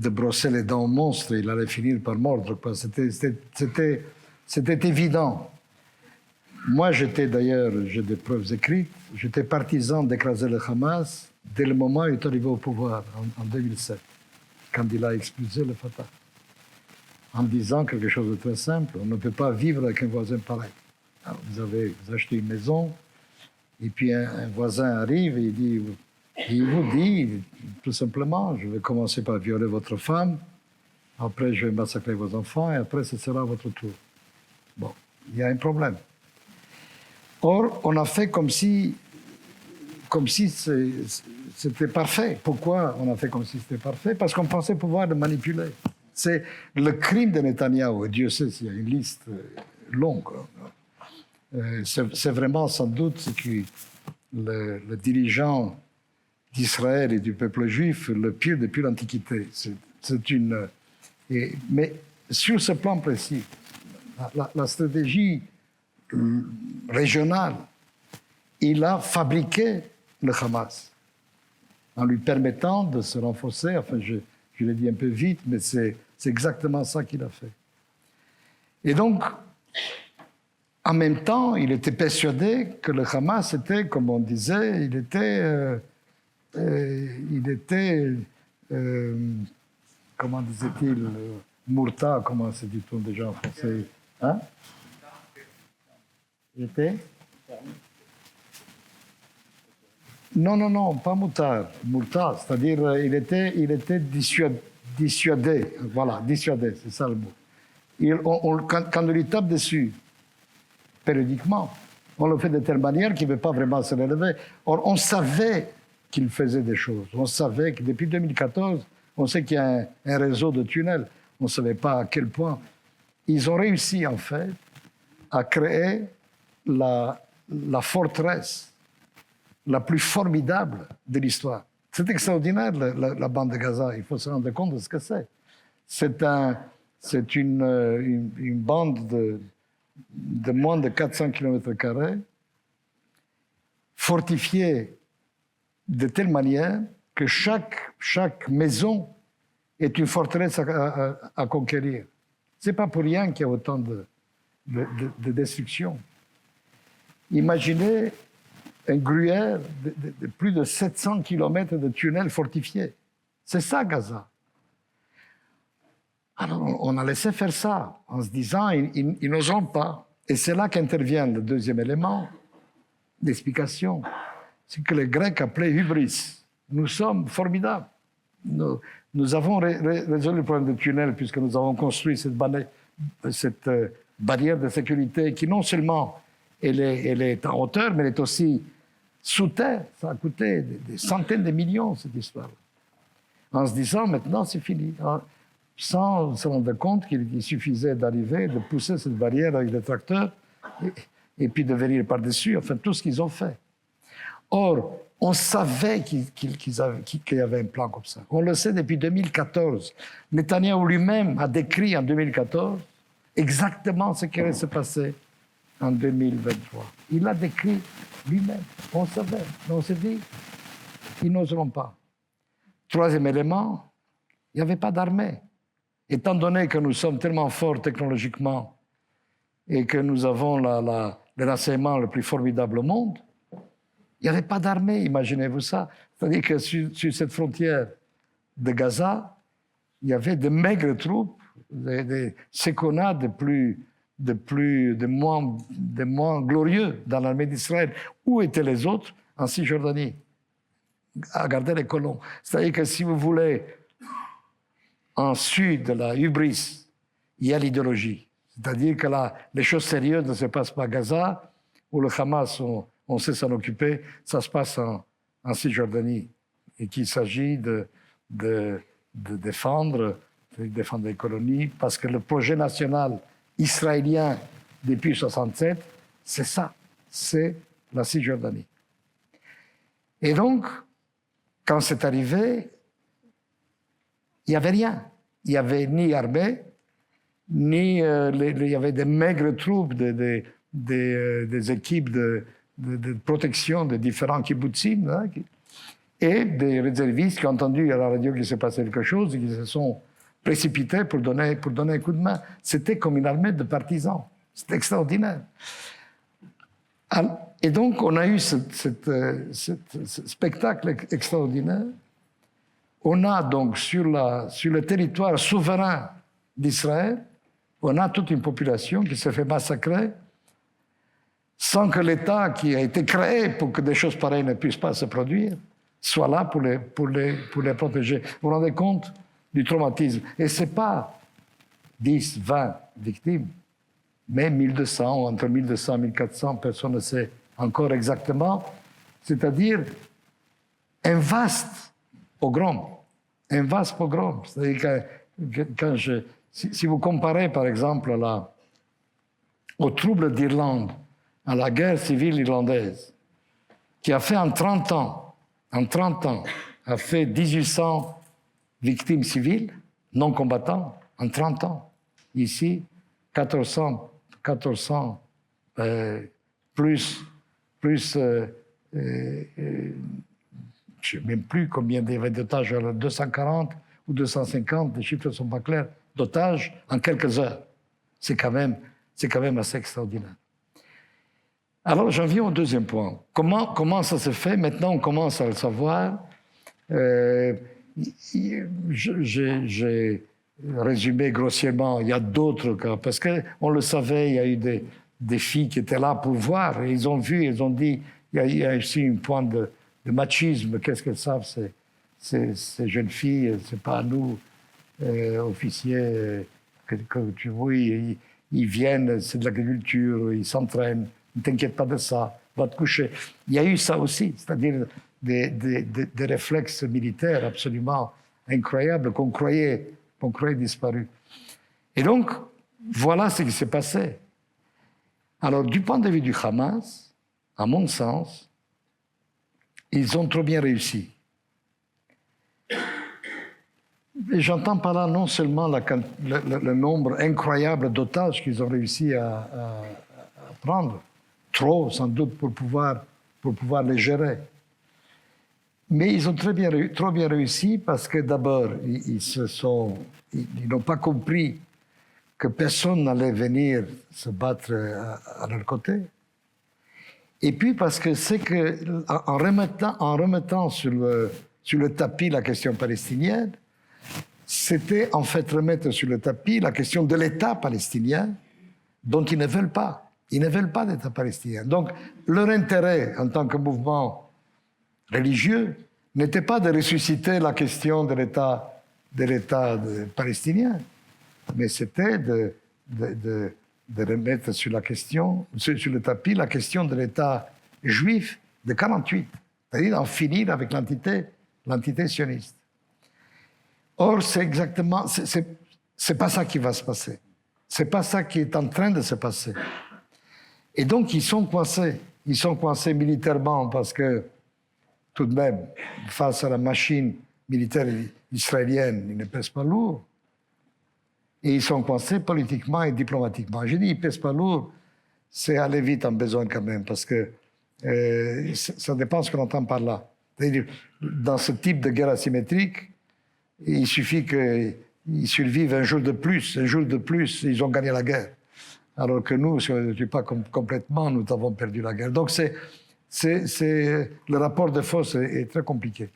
Speaker 2: brosser les dents au monstre, il allait finir par mordre. C'était évident. Moi, d'ailleurs, j'ai des preuves écrites, j'étais partisan d'écraser le Hamas dès le moment où il est arrivé au pouvoir, en 2007, quand il a expulsé le Fatah, en disant quelque chose de très simple: on ne peut pas vivre avec un voisin pareil. Alors, vous achetez une maison, et puis un voisin arrive et il vous dit tout simplement: je vais commencer par violer votre femme, après je vais massacrer vos enfants, et après ce sera votre tour. Bon, il y a un problème. Or, on a fait comme si c'était parfait. Pourquoi on a fait comme si c'était parfait? Parce qu'on pensait pouvoir le manipuler. C'est le crime de Netanyahou, et Dieu sait s'il y a une liste longue. C'est vraiment sans doute ce que le dirigeant d'Israël et du peuple juif le pire depuis l'Antiquité. Mais sur ce plan précis, la stratégie régionale, il a fabriqué le Hamas. en lui permettant de se renforcer. Enfin, je l'ai dit un peu vite, mais c'est exactement ça qu'il a fait. Et donc, en même temps, il était persuadé que le Hamas était, comme on disait, il était comment disait-il, Mourta, comment se dit-on déjà en français? Hein? Il était? Non, pas moutard. Mourta, c'est-à-dire il était dissuadé. Voilà, dissuadé, c'est ça le mot. Quand on lui tape dessus, périodiquement, on le fait de telle manière qu'il ne veut pas vraiment se relever. Or, on savait qu'il faisait des choses. On savait que depuis 2014, on sait qu'il y a un réseau de tunnels. On ne savait pas à quel point. Ils ont réussi, en fait, à créer la forteresse la plus formidable de l'histoire. C'est extraordinaire, la bande de Gaza. Il faut se rendre compte de ce que c'est. C'est une bande de moins de 400 km², fortifiée de telle manière que chaque maison est une forteresse à conquérir. Ce n'est pas pour rien qu'il y a autant de destruction. Imaginez un gruyère de plus de 700 km de tunnels fortifiés. C'est ça, Gaza. Alors, on a laissé faire ça, en se disant, ils n'oseront pas. Et c'est là qu'intervient le deuxième élément d'explication. C'est que les Grecs appelaient hubris. Nous sommes formidables. Nous avons résolu le problème de tunnels puisque nous avons construit cette barrière de sécurité qui non seulement elle est en hauteur, mais elle est aussi sous terre. Ça a coûté des centaines de millions, cette histoire. En se disant, maintenant, c'est fini. Sans se rendre compte qu'il suffisait d'arriver, de pousser cette barrière avec des tracteurs et puis de venir par-dessus, enfin, tout ce qu'ils ont fait. Or, on savait qu'il y avait un plan comme ça. On le sait depuis 2014. Netanyahou lui-même a décrit en 2014 exactement ce qui allait se passer en 2023. Il l'a décrit lui-même. On savait. On s'est dit, ils n'oseront pas. Troisième élément, il n'y avait pas d'armée. Étant donné que nous sommes tellement forts technologiquement et que nous avons le renseignement le plus formidable au monde, il n'y avait pas d'armée, imaginez-vous ça. C'est-à-dire que sur cette frontière de Gaza, il y avait de maigres troupes, ce qu'on a de moins glorieux dans l'armée d'Israël. Où étaient les autres? En Cisjordanie, à garder les colons. C'est-à-dire que si vous voulez, en sud de la hubris, il y a l'idéologie. C'est-à-dire que les choses sérieuses ne se passent pas à Gaza, où le Hamas, on sait s'en occuper, ça se passe en Cisjordanie. Et qu'il s'agit de défendre les colonies, parce que le projet national israélien depuis 1967, c'est ça, c'est la Cisjordanie. Et donc, quand c'est arrivé, il n'y avait rien. Il n'y avait ni armée, ni il y avait des maigres troupes, des équipes de protection de différents kibbutzim, hein, et des réservistes qui ont entendu à la radio qu'il s'est passé quelque chose et qui se sont précipités pour donner un coup de main. C'était comme une armée de partisans. C'était extraordinaire. Et donc, on a eu ce spectacle extraordinaire. On a donc sur le territoire souverain d'Israël, on a toute une population qui se fait massacrer sans que l'État qui a été créé pour que des choses pareilles ne puissent pas se produire soit là pour les protéger. Vous vous rendez compte du traumatisme? Et ce n'est pas 10, 20 victimes, mais 1200, entre 1200 et 1400, personne ne sait encore exactement. C'est-à-dire un vaste pogrom. Un vaste pogrom. C'est-à-dire que si vous comparez, par exemple, aux troubles d'Irlande, à la guerre civile irlandaise, qui a fait en 30 ans, a fait 1800 victimes civiles, non combattants, en 30 ans. Ici, 1400 plus je ne sais même plus combien il y avait d'otages, 240 ou 250, les chiffres ne sont pas clairs, d'otages en quelques heures. C'est quand même assez extraordinaire. Alors, j'en viens au deuxième point. Comment ça se fait? Maintenant, on commence à le savoir. J'ai résumé grossièrement, il y a d'autres cas, parce qu'on le savait, il y a eu des filles qui étaient là pour voir, et ils ont vu, ils ont dit, il y a aussi un point de machisme, qu'est-ce qu'elles savent, ces jeunes filles, c'est pas à nous, officiers, que tu vois, ils viennent, c'est de l'agriculture, ils s'entraînent, ne t'inquiète pas de ça, va te coucher. Il y a eu ça aussi, c'est-à-dire des réflexes militaires absolument incroyables qu'on croyait disparus. Et donc, voilà ce qui s'est passé. Alors, du point de vue du Hamas, à mon sens, ils ont trop bien réussi. Et j'entends par là non seulement le nombre incroyable d'otages qu'ils ont réussi à prendre, trop sans doute pour pouvoir les gérer, mais ils ont trop bien réussi parce que d'abord, ils n'ont pas compris que personne n'allait venir se battre à leur côté. Et puis parce que c'est qu'en remettant sur le tapis la question palestinienne, c'était en fait remettre sur le tapis la question de l'État palestinien dont ils ne veulent pas. Ils ne veulent pas d'État palestinien. Donc leur intérêt en tant que mouvement religieux n'était pas de ressusciter la question de l'État palestinien, mais c'était de remettre sur le tapis la question de l'État juif de 1948, c'est-à-dire d'en finir avec l'entité sioniste. Or, c'est pas ça qui va se passer. C'est pas ça qui est en train de se passer. Et donc, ils sont coincés. Ils sont coincés militairement parce que, tout de même, face à la machine militaire israélienne, ils ne pèsent pas lourd. Et ils sont coincés politiquement et diplomatiquement. Je dis, ils ne pèsent pas lourd, c'est aller vite en besoin quand même, parce que ça dépend de ce qu'on entend par là. C'est-à-dire, dans ce type de guerre asymétrique, il suffit qu'ils survivent un jour de plus, ils ont gagné la guerre. Alors que nous, si on ne tue pas complètement, nous avons perdu la guerre. Donc le rapport de force est très compliqué.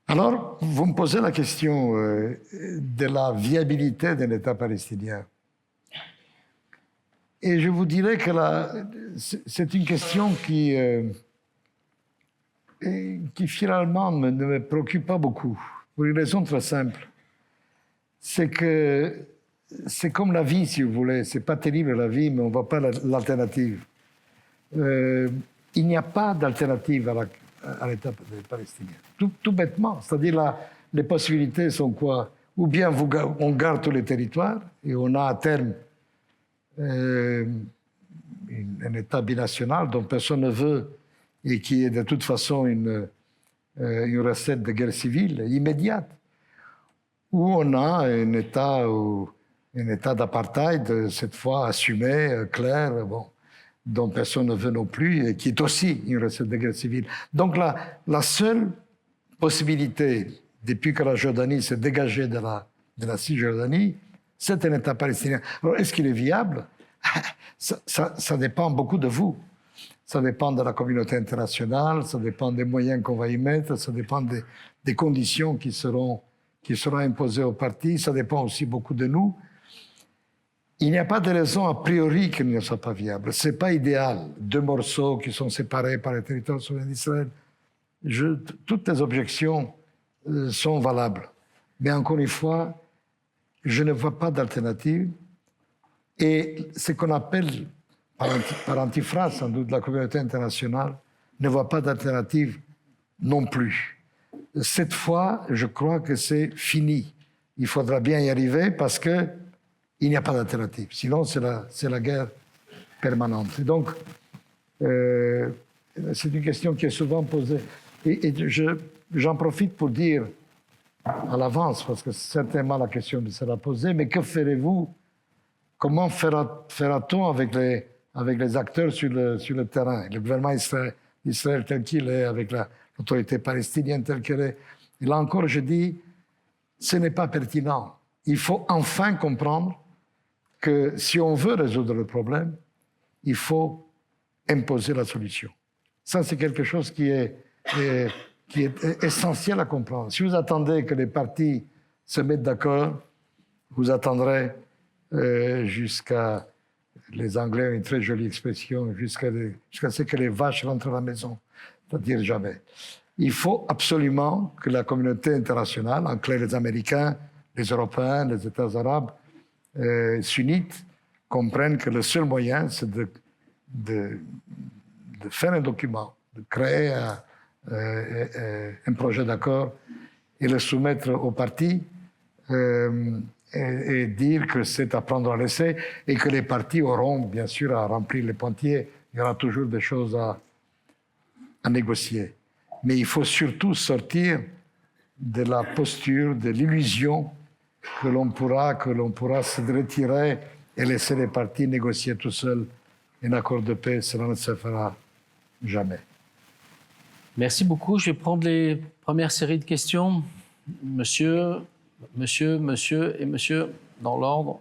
Speaker 2: Alors, vous me posez la question de la viabilité de l'État palestinien. Et je vous dirais que c'est une question qui finalement ne me préoccupe pas beaucoup, pour une raison très simple. C'est que c'est comme la vie, si vous voulez. C'est pas terrible la vie, mais on ne voit pas l'alternative. Il n'y a pas d'alternative à l'État palestinien. Tout bêtement. C'est-à-dire, les possibilités sont quoi? Ou bien on garde tous les territoires et on a à terme un État binational dont personne ne veut et qui est de toute façon une recette de guerre civile immédiate. Ou on a un État d'apartheid, cette fois assumé, clair, dont personne ne veut non plus, et qui est aussi une recette de guerre civile. Donc la seule possibilité, depuis que la Jordanie s'est dégagée de la Cisjordanie, c'est un État palestinien. Alors, est-ce qu'il est viable? Ça dépend beaucoup de vous. Ça dépend de la communauté internationale, ça dépend des moyens qu'on va y mettre, ça dépend des conditions qui seront imposées aux partis, ça dépend aussi beaucoup de nous. Il n'y a pas de raison a priori qu'il ne soit pas viable. Ce n'est pas idéal. 2 morceaux qui sont séparés par le territoire souverain d'Israël. Toutes les objections sont valables. Mais encore une fois, je ne vois pas d'alternative. Et ce qu'on appelle, par antiphrase sans doute, la communauté internationale, ne voit pas d'alternative non plus. Cette fois, je crois que c'est fini. Il faudra bien y arriver parce que il n'y a pas d'alternative. Sinon, c'est la guerre permanente. Et donc, c'est une question qui est souvent posée. Et j'en profite pour dire à l'avance, parce que certainement la question sera posée, mais que ferez-vous? Comment fera-t-on avec les acteurs sur le terrain? Le gouvernement d'Israël tel qu'il est, avec l'autorité palestinienne telle qu'elle est. Et là encore, je dis, ce n'est pas pertinent. Il faut enfin comprendre que si on veut résoudre le problème, il faut imposer la solution. Ça, c'est quelque chose qui est essentiel à comprendre. Si vous attendez que les partis se mettent d'accord, vous attendrez jusqu'à, les Anglais ont une très jolie expression, jusqu'à ce que les vaches rentrent à la maison, c'est-à-dire jamais. Il faut absolument que la communauté internationale, en clair les Américains, les Européens, les États arabes, sunnites, comprennent que le seul moyen, c'est de faire un document, de créer un projet d'accord et le soumettre aux partis et dire que c'est à prendre à laisser et que les partis auront bien sûr à remplir les pointillés. Il y aura toujours des choses à négocier. Mais il faut surtout sortir de la posture, de l'illusion que l'on pourra se retirer et laisser les partis négocier tout seuls un accord de paix. Cela ne se fera jamais.
Speaker 1: Merci beaucoup. Je vais prendre les premières séries de questions. Monsieur, dans l'ordre.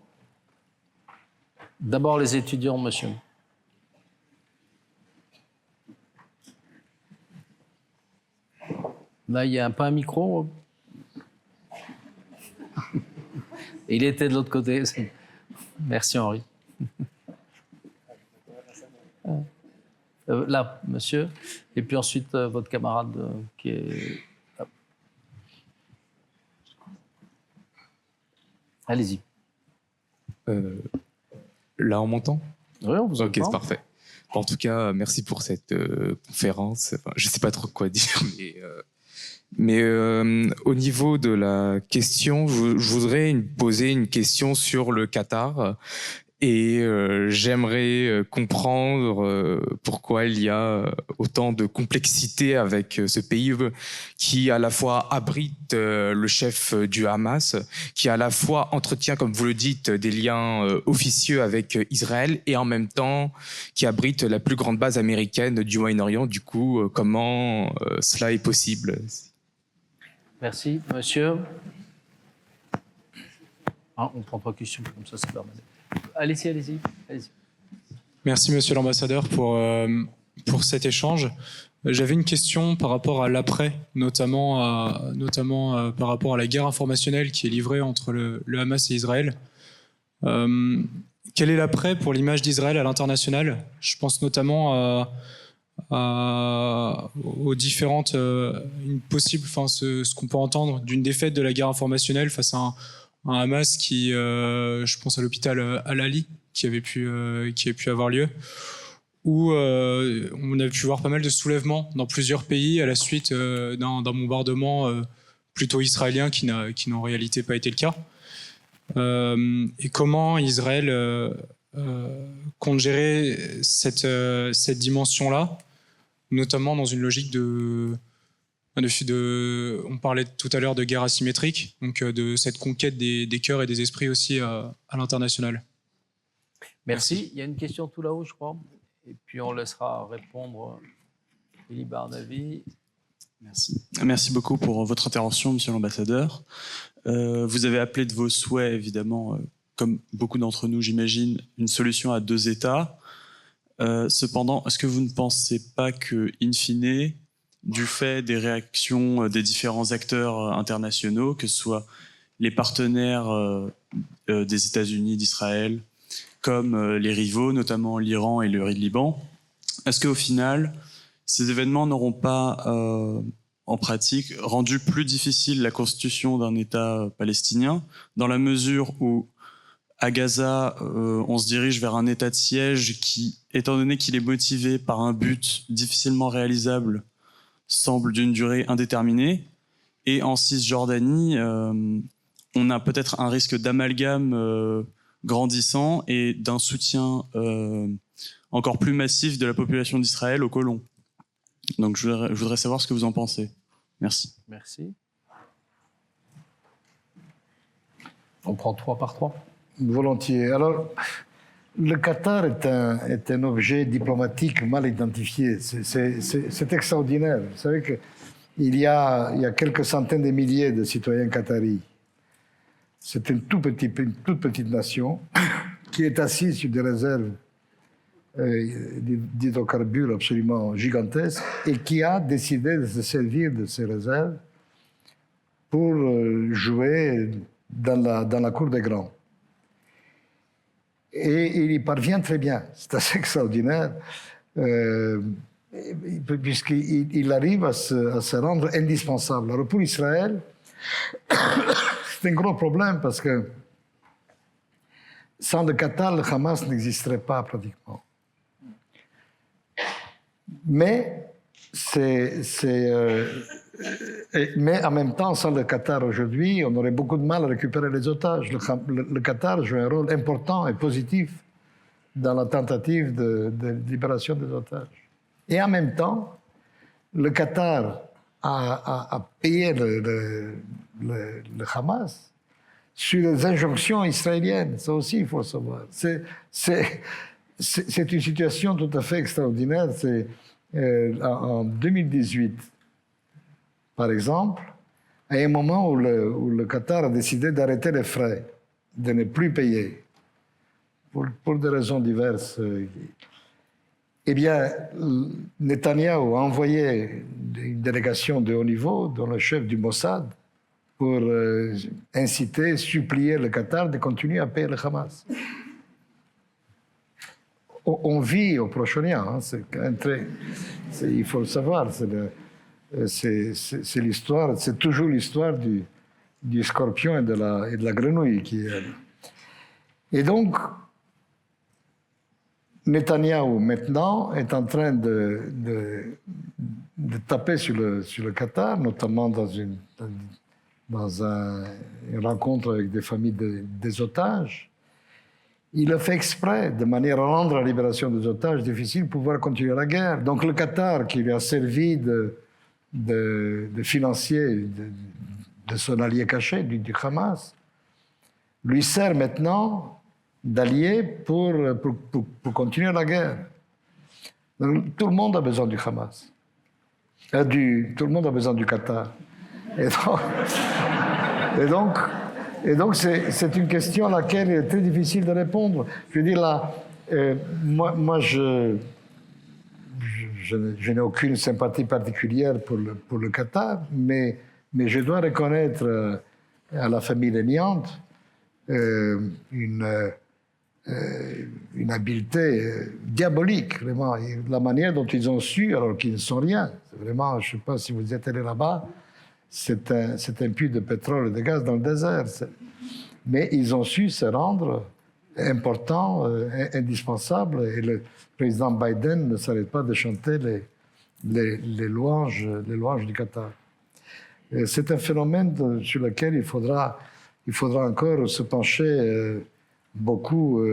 Speaker 1: D'abord les étudiants, monsieur. Là, il n'y a pas un micro. Il était de l'autre côté. Merci, Henri. Là, monsieur. Et puis ensuite, votre camarade qui est... Allez-y.
Speaker 3: Là, on m'entend?
Speaker 1: Oui, on vous entend.
Speaker 3: Ok, c'est parfait. En tout cas, merci pour cette conférence. Enfin, je ne sais pas trop quoi dire, mais au niveau de la question, je voudrais poser une question sur le Qatar. Et j'aimerais comprendre pourquoi il y a autant de complexité avec ce pays qui à la fois abrite le chef du Hamas, qui à la fois entretient, comme vous le dites, des liens officieux avec Israël et en même temps qui abrite la plus grande base américaine du Moyen-Orient. Du coup, comment cela est possible?
Speaker 1: Merci, monsieur. Ah, on prend 3 questions, comme ça permet. Allez-y.
Speaker 4: Merci, monsieur l'ambassadeur, pour cet échange. J'avais une question par rapport à l'après, notamment par rapport à la guerre informationnelle qui est livrée entre le Hamas et Israël. Quel est l'après pour l'image d'Israël à l'international? Je pense notamment aux différentes, ce qu'on peut entendre d'une défaite de la guerre informationnelle face à un Hamas qui, je pense à l'hôpital Al-Ali, qui avait pu avoir lieu, où on a pu voir pas mal de soulèvements dans plusieurs pays à la suite d'un bombardement plutôt israélien qui n'a en réalité pas été le cas. Et comment Israël compte gérer cette dimension-là, notamment dans une logique on parlait tout à l'heure de guerre asymétrique, donc de cette conquête des cœurs et des esprits aussi à l'international.
Speaker 1: Merci. Il y a une question tout là-haut, je crois. Et puis on laissera répondre Elie Barnavi.
Speaker 5: Merci. Merci beaucoup pour votre intervention, monsieur l'ambassadeur. Vous avez appelé de vos souhaits, évidemment, comme beaucoup d'entre nous, j'imagine, une solution à 2 États. Cependant, est-ce que vous ne pensez pas que, in fine, du fait des réactions des différents acteurs internationaux, que ce soit les partenaires des États-Unis, d'Israël, comme les rivaux, notamment l'Iran et le Liban, est-ce qu'au final, ces événements n'auront pas, en pratique, rendu plus difficile la constitution d'un État palestinien, dans la mesure où, à Gaza, on se dirige vers un état de siège qui, étant donné qu'il est motivé par un but difficilement réalisable, semble d'une durée indéterminée. Et en Cisjordanie, on a peut-être un risque d'amalgame grandissant et d'un soutien encore plus massif de la population d'Israël aux colons. Donc je voudrais savoir ce que vous en pensez. Merci.
Speaker 1: Merci. On prend 3 par 3.
Speaker 2: Volontiers. Alors, le Qatar est un objet diplomatique mal identifié. C'est extraordinaire. Vous savez qu'il y a quelques centaines de milliers de citoyens qataris. C'est une toute petite nation qui est assise sur des réserves d'hydrocarbures absolument gigantesques et qui a décidé de se servir de ces réserves pour jouer dans la cour des grands. Et il y parvient très bien. C'est assez extraordinaire, puisqu'il arrive à se rendre indispensable. Alors pour Israël, c'est un gros problème parce que sans le Qatar, le Hamas n'existerait pas pratiquement. Mais en même temps, sans le Qatar aujourd'hui, on aurait beaucoup de mal à récupérer les otages. Le Qatar joue un rôle important et positif dans la tentative de libération des otages. Et en même temps, le Qatar a payé le Hamas sur les injonctions israéliennes. Ça aussi, il faut le savoir. C'est une situation tout à fait extraordinaire. En 2018, par exemple, à un moment où le Qatar a décidé d'arrêter les frais, de ne plus payer, pour des raisons diverses, eh bien, Netanyahou a envoyé une délégation de haut niveau, dont le chef du Mossad, pour inciter, supplier le Qatar de continuer à payer le Hamas. On vit au Proche-Orient, il faut le savoir, c'est l'histoire, c'est toujours l'histoire du scorpion et de la grenouille qui est. Et donc, Netanyahou maintenant est en train de taper sur le Qatar, notamment dans une rencontre avec des familles des otages. Il le fait exprès, de manière à rendre la libération des otages difficile pour pouvoir continuer la guerre. Donc le Qatar, qui lui a servi de financier de son allié caché, du Hamas, lui sert maintenant d'allié pour continuer la guerre. Donc, tout le monde a besoin du Hamas. Tout le monde a besoin du Qatar. Et donc c'est une question à laquelle il est très difficile de répondre. Je veux dire, là, moi je n'ai aucune sympathie particulière pour le Qatar, mais je dois reconnaître à la famille régnante une habileté diabolique, vraiment. Et la manière dont ils ont su, alors qu'ils ne sont rien. Vraiment, je ne sais pas si vous êtes allé là-bas, c'est un puits de pétrole et de gaz dans le désert. Mais ils ont su se rendre importants, indispensables. Et le président Biden ne s'arrête pas de chanter les louanges du Qatar. C'est un phénomène sur lequel il faudra encore se pencher beaucoup,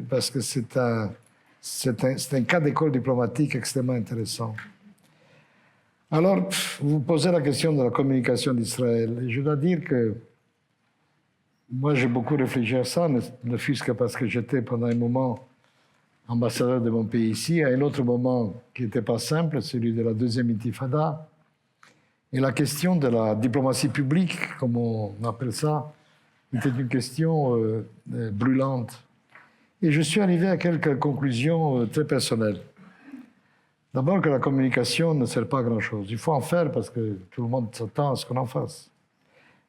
Speaker 2: parce que c'est un cas d'école diplomatique extrêmement intéressant. Alors, vous posez la question de la communication d'Israël. Je dois dire que moi, j'ai beaucoup réfléchi à ça, ne fût-ce que parce que j'étais pendant un moment ambassadeur de mon pays ici, à un autre moment qui n'était pas simple, celui de la deuxième intifada. Et la question de la diplomatie publique, comme on appelle ça, était une question brûlante. Et je suis arrivé à quelques conclusions très personnelles. D'abord que la communication ne sert pas à grand-chose. Il faut en faire parce que tout le monde s'attend à ce qu'on en fasse.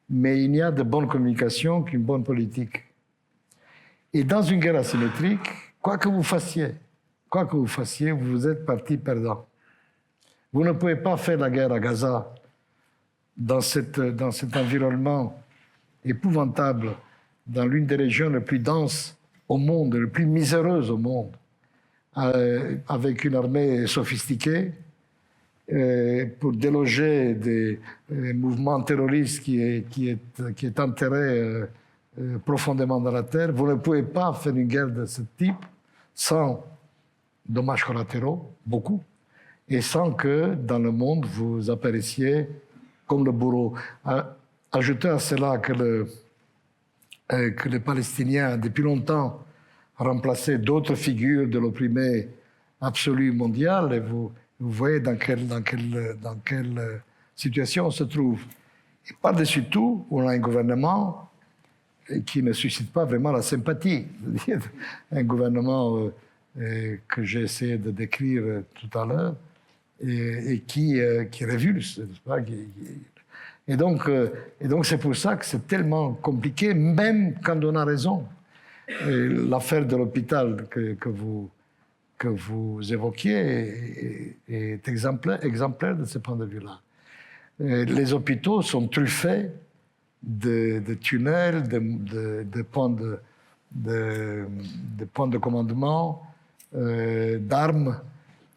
Speaker 2: Mais il n'y a de bonne communication qu'une bonne politique. Et dans une guerre asymétrique, quoi que vous fassiez, vous êtes parti perdant. Vous ne pouvez pas faire la guerre à Gaza dans cet environnement épouvantable, dans l'une des régions les plus denses au monde, les plus miséreuses au monde, avec une armée sophistiquée, pour déloger des mouvements terroristes qui est enterré profondément dans la terre. Vous ne pouvez pas faire une guerre de ce type sans dommages collatéraux, beaucoup, et sans que dans le monde vous apparaissiez comme le bourreau. Ajoutez à cela que les Palestiniens, depuis longtemps, remplacer d'autres figures de l'opprimé absolu mondial, et vous voyez dans quelle situation on se trouve. Et par-dessus tout, on a un gouvernement qui ne suscite pas vraiment la sympathie. C'est-à-dire un gouvernement que j'ai essayé de décrire tout à l'heure et qui révulse, n'est-ce pas? Et donc c'est pour ça que c'est tellement compliqué, même quand on a raison. L'affaire de l'hôpital que vous évoquiez est exemplaire de ce point de vue-là. Les hôpitaux sont truffés de tunnels, de points de commandement, d'armes,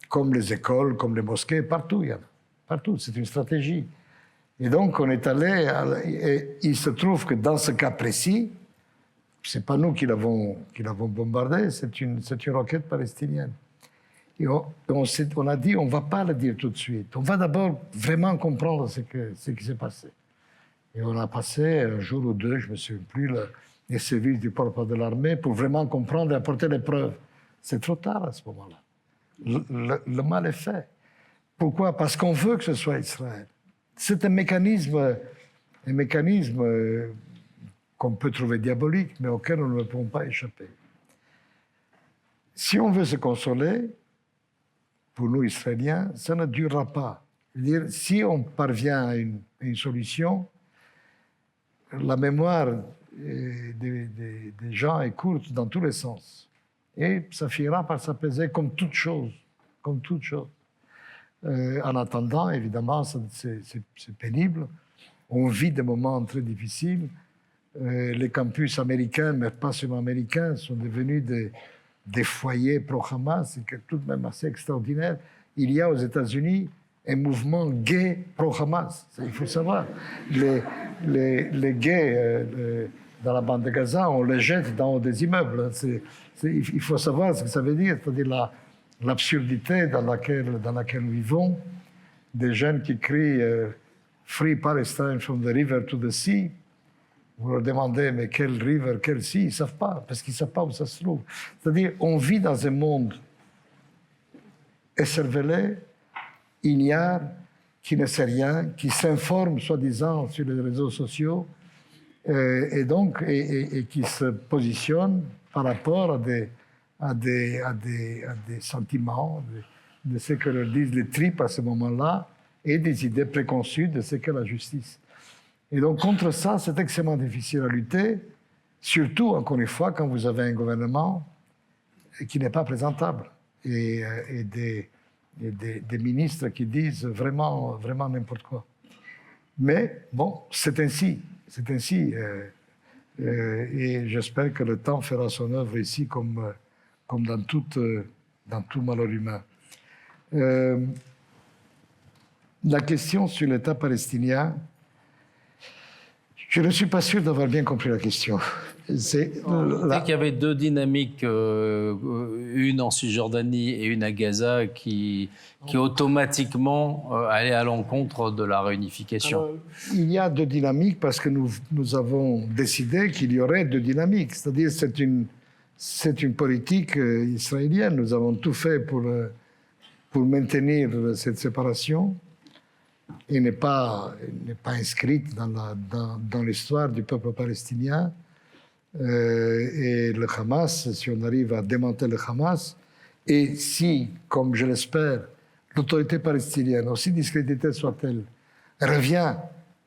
Speaker 2: comme les écoles, comme les mosquées, partout il y en a. Partout, c'est une stratégie. Et donc on est allé, et il se trouve que dans ce cas précis, c'est pas nous qui l'avons bombardé, c'est une roquette palestinienne. Et on a dit, on ne va pas le dire tout de suite. On va d'abord vraiment comprendre ce qui s'est passé. Et on a passé un jour ou deux, je ne me souviens plus, les services du porte-parole de l'armée pour vraiment comprendre et apporter les preuves. C'est trop tard à ce moment-là. Le mal est fait. Pourquoi? Parce qu'on veut que ce soit Israël. C'est un mécanisme qu'on peut trouver diabolique, mais auquel nous ne pouvons pas échapper. Si on veut se consoler, pour nous, Israéliens, ça ne durera pas. C'est-à-dire, si on parvient à une solution, la mémoire des gens est courte dans tous les sens. Et ça finira par s'apaiser comme toute chose. Comme toute chose. En attendant, évidemment, c'est pénible. On vit des moments très difficiles. Les campus américains, mais pas seulement américains, sont devenus des foyers pro-Hamas, c'est tout de même assez extraordinaire. Il y a aux États-Unis un mouvement gay pro-Hamas. Il faut savoir. Les gays dans la bande de Gaza, on les jette dans des immeubles. Il faut savoir ce que ça veut dire, c'est-à-dire l'absurdité dans laquelle nous vivons. Des jeunes qui crient Free Palestine from the river to the sea. Vous leur demandez, mais quelle river, quel sea? Ils ne savent pas, parce qu'ils ne savent pas où ça se trouve. C'est-à-dire, on vit dans un monde écervelé, ignare, qui ne sait rien, qui s'informe, soi-disant, sur les réseaux sociaux, et qui se positionne par rapport à des sentiments, de ce que leur disent les tripes à ce moment-là, et des idées préconçues de ce qu'est la justice. Et donc, contre ça, c'est extrêmement difficile à lutter, surtout, encore une fois, quand vous avez un gouvernement qui n'est pas présentable et des ministres qui disent vraiment n'importe quoi. Mais bon, c'est ainsi. C'est ainsi. Et j'espère que le temps fera son œuvre ici comme dans tout malheur humain. La question sur l'État palestinien, je ne suis pas sûr d'avoir bien compris la question.
Speaker 1: On dit qu'il y avait deux dynamiques, une en Cisjordanie et une à Gaza, qui automatiquement allaient à l'encontre de la réunification.
Speaker 2: Alors, il y a deux dynamiques parce que nous avons décidé qu'il y aurait deux dynamiques. C'est-à-dire c'est une politique israélienne. Nous avons tout fait pour maintenir cette séparation. Et n'est pas inscrite dans l'histoire du peuple palestinien. Et le Hamas, si on arrive à démanteler le Hamas, et si, comme je l'espère, l'autorité palestinienne, aussi discréditée soit-elle, revient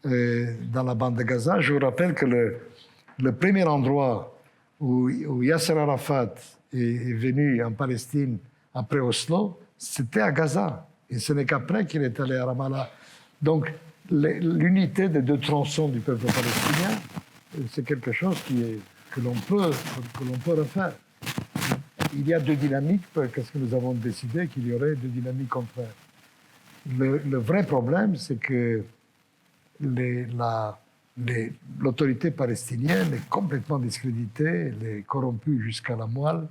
Speaker 2: dans la bande de Gaza, je vous rappelle que le premier endroit où Yasser Arafat est venu en Palestine après Oslo, c'était à Gaza. Et ce n'est qu'après qu'il est allé à Ramallah. Donc, l'unité des deux tronçons du peuple palestinien, c'est quelque chose que l'on peut refaire. Il y a deux dynamiques, parce que nous avons décidé qu'il y aurait deux dynamiques contraires. Le vrai problème, c'est que l'autorité palestinienne est complètement discréditée, elle est corrompue jusqu'à la moelle,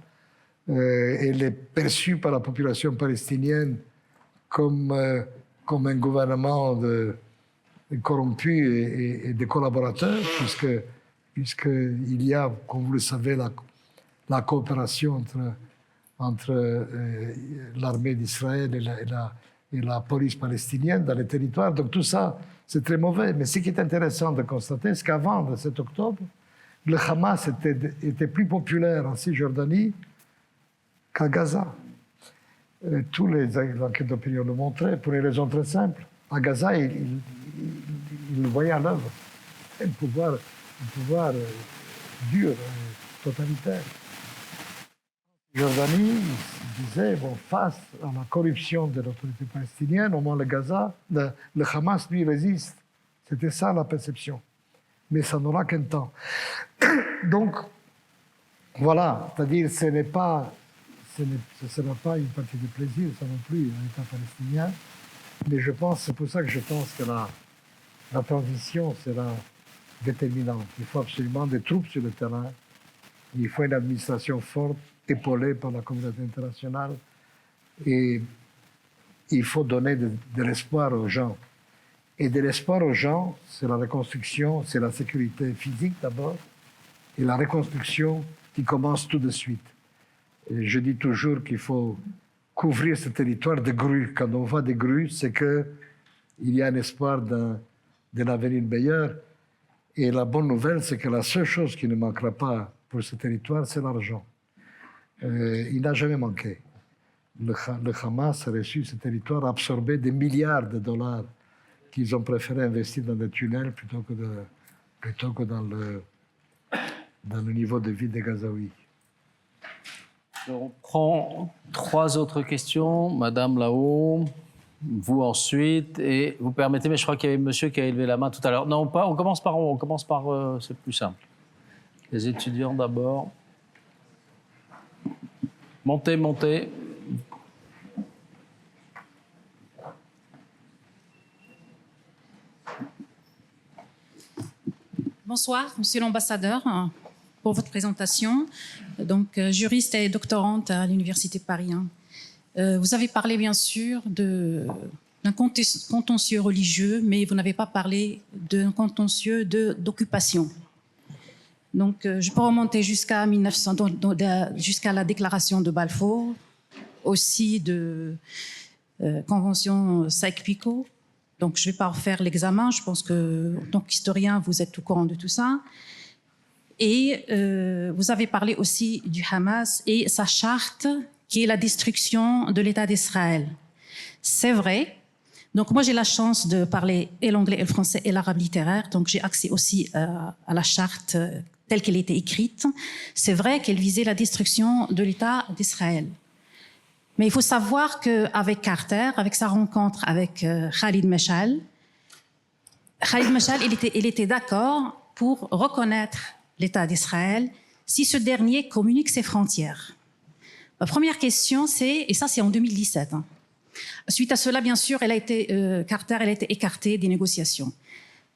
Speaker 2: elle est perçue par la population palestinienne comme un gouvernement corrompu et de collaborateurs, puisqu'il y a, comme vous le savez, la coopération entre l'armée d'Israël et la police palestinienne dans les territoires. Donc tout ça, c'est très mauvais. Mais ce qui est intéressant de constater, c'est qu'avant le 7 octobre, le Hamas était plus populaire en Cisjordanie qu'à Gaza. Tous les enquêtes d'opinion le montraient, pour une raison très simple. À Gaza, ils le voyaient à l'œuvre. Un pouvoir dur, totalitaire. En Jordanie, ils disaient, bon, face à la corruption de l'autorité palestinienne, au moins le Hamas, lui, résiste. C'était ça la perception. Mais ça n'aura qu'un temps. Donc, voilà, c'est-à-dire ce ne sera pas une partie de plaisir, ça non plus, l'État palestinien. Mais c'est pour ça que je pense que la transition sera déterminante. Il faut absolument des troupes sur le terrain. Il faut une administration forte, épaulée par la communauté internationale. Et il faut donner de l'espoir aux gens. Et de l'espoir aux gens, c'est la reconstruction, c'est la sécurité physique d'abord, et la reconstruction qui commence tout de suite. Et je dis toujours qu'il faut couvrir ce territoire de grues. Quand on voit des grues, c'est qu'il y a un espoir d'un avenir meilleur. Et la bonne nouvelle, c'est que la seule chose qui ne manquera pas pour ce territoire, c'est l'argent. Il n'a jamais manqué. Le Hamas a reçu ce territoire, a absorbé des milliards de dollars qu'ils ont préféré investir dans des tunnels plutôt que dans le niveau de vie des Gazaouis.
Speaker 1: On prend 3 autres questions. Madame là-haut, vous ensuite, et vous permettez, mais je crois qu'il y avait monsieur qui a élevé la main tout à l'heure. Non, pas, on commence par c'est plus simple. Les étudiants d'abord. Montez.
Speaker 6: Bonsoir, Monsieur l'ambassadeur, pour votre présentation. Donc, juriste et doctorante à l'Université de Paris 1. Vous avez parlé, bien sûr, d'un contentieux religieux, mais vous n'avez pas parlé d'un contentieux d'occupation. Donc, je peux remonter jusqu'à la déclaration de Balfour, aussi de convention Sykes-Picot. Donc, je ne vais pas refaire l'examen. Je pense que, en tant qu'historien, vous êtes au courant de tout ça. Et vous avez parlé aussi du Hamas et sa charte, qui est la destruction de l'État d'Israël. C'est vrai. Donc, moi, j'ai la chance de parler et l'anglais et le français et l'arabe littéraire. Donc, j'ai accès aussi à la charte telle qu'elle était écrite. C'est vrai qu'elle visait la destruction de l'État d'Israël. Mais il faut savoir qu'avec Carter, avec sa rencontre avec Khalid Meshal, il était d'accord pour reconnaître l'État d'Israël si ce dernier communique ses frontières. Ma première question, et ça c'est en 2017. Suite à cela, bien sûr, Carter a été écarté des négociations.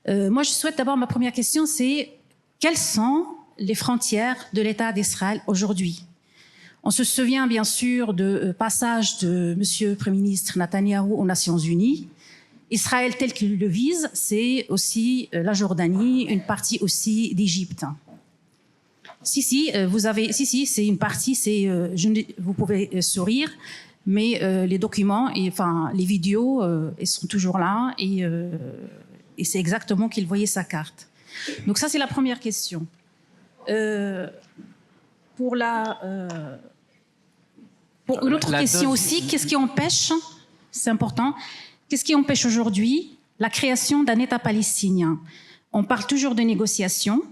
Speaker 6: Moi, je souhaite d'abord, ma première question, c'est quelles sont les frontières de l'État d'Israël aujourd'hui? On se souvient bien sûr du passage de M. le Premier ministre Netanyahou aux Nations Unies. Israël tel qu'il le vise, c'est aussi la Jordanie, une partie aussi d'Égypte. Si, c'est une partie, vous pouvez sourire, mais les documents, les vidéos, ils sont toujours là et c'est exactement qu'il voyait sa carte. Donc ça, c'est la première question. Pour une autre question aussi, qu'est-ce qui empêche, c'est important, qu'est-ce qui empêche aujourd'hui la création d'un État palestinien? On parle toujours de négociations.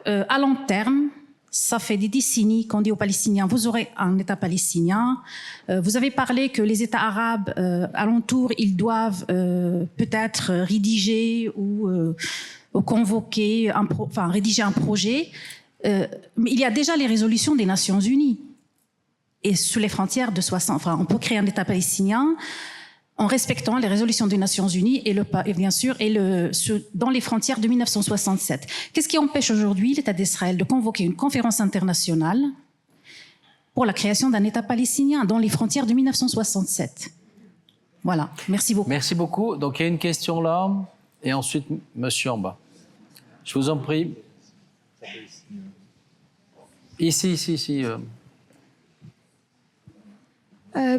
Speaker 6: À long terme, ça fait des décennies qu'on dit aux Palestiniens, vous aurez un État palestinien. Vous avez parlé que les États arabes alentours, ils doivent peut-être rédiger ou convoquer, rédiger un projet. Mais il y a déjà les résolutions des Nations Unies. Et sous les frontières de 60, on peut créer un État palestinien en respectant les résolutions des Nations Unies dans les frontières de 1967. Qu'est-ce qui empêche aujourd'hui l'État d'Israël de convoquer une conférence internationale pour la création d'un État palestinien dans les frontières de 1967? Voilà, merci beaucoup.
Speaker 1: Merci beaucoup. Donc il y a une question là, et ensuite monsieur en bas. Je vous en prie. Ici.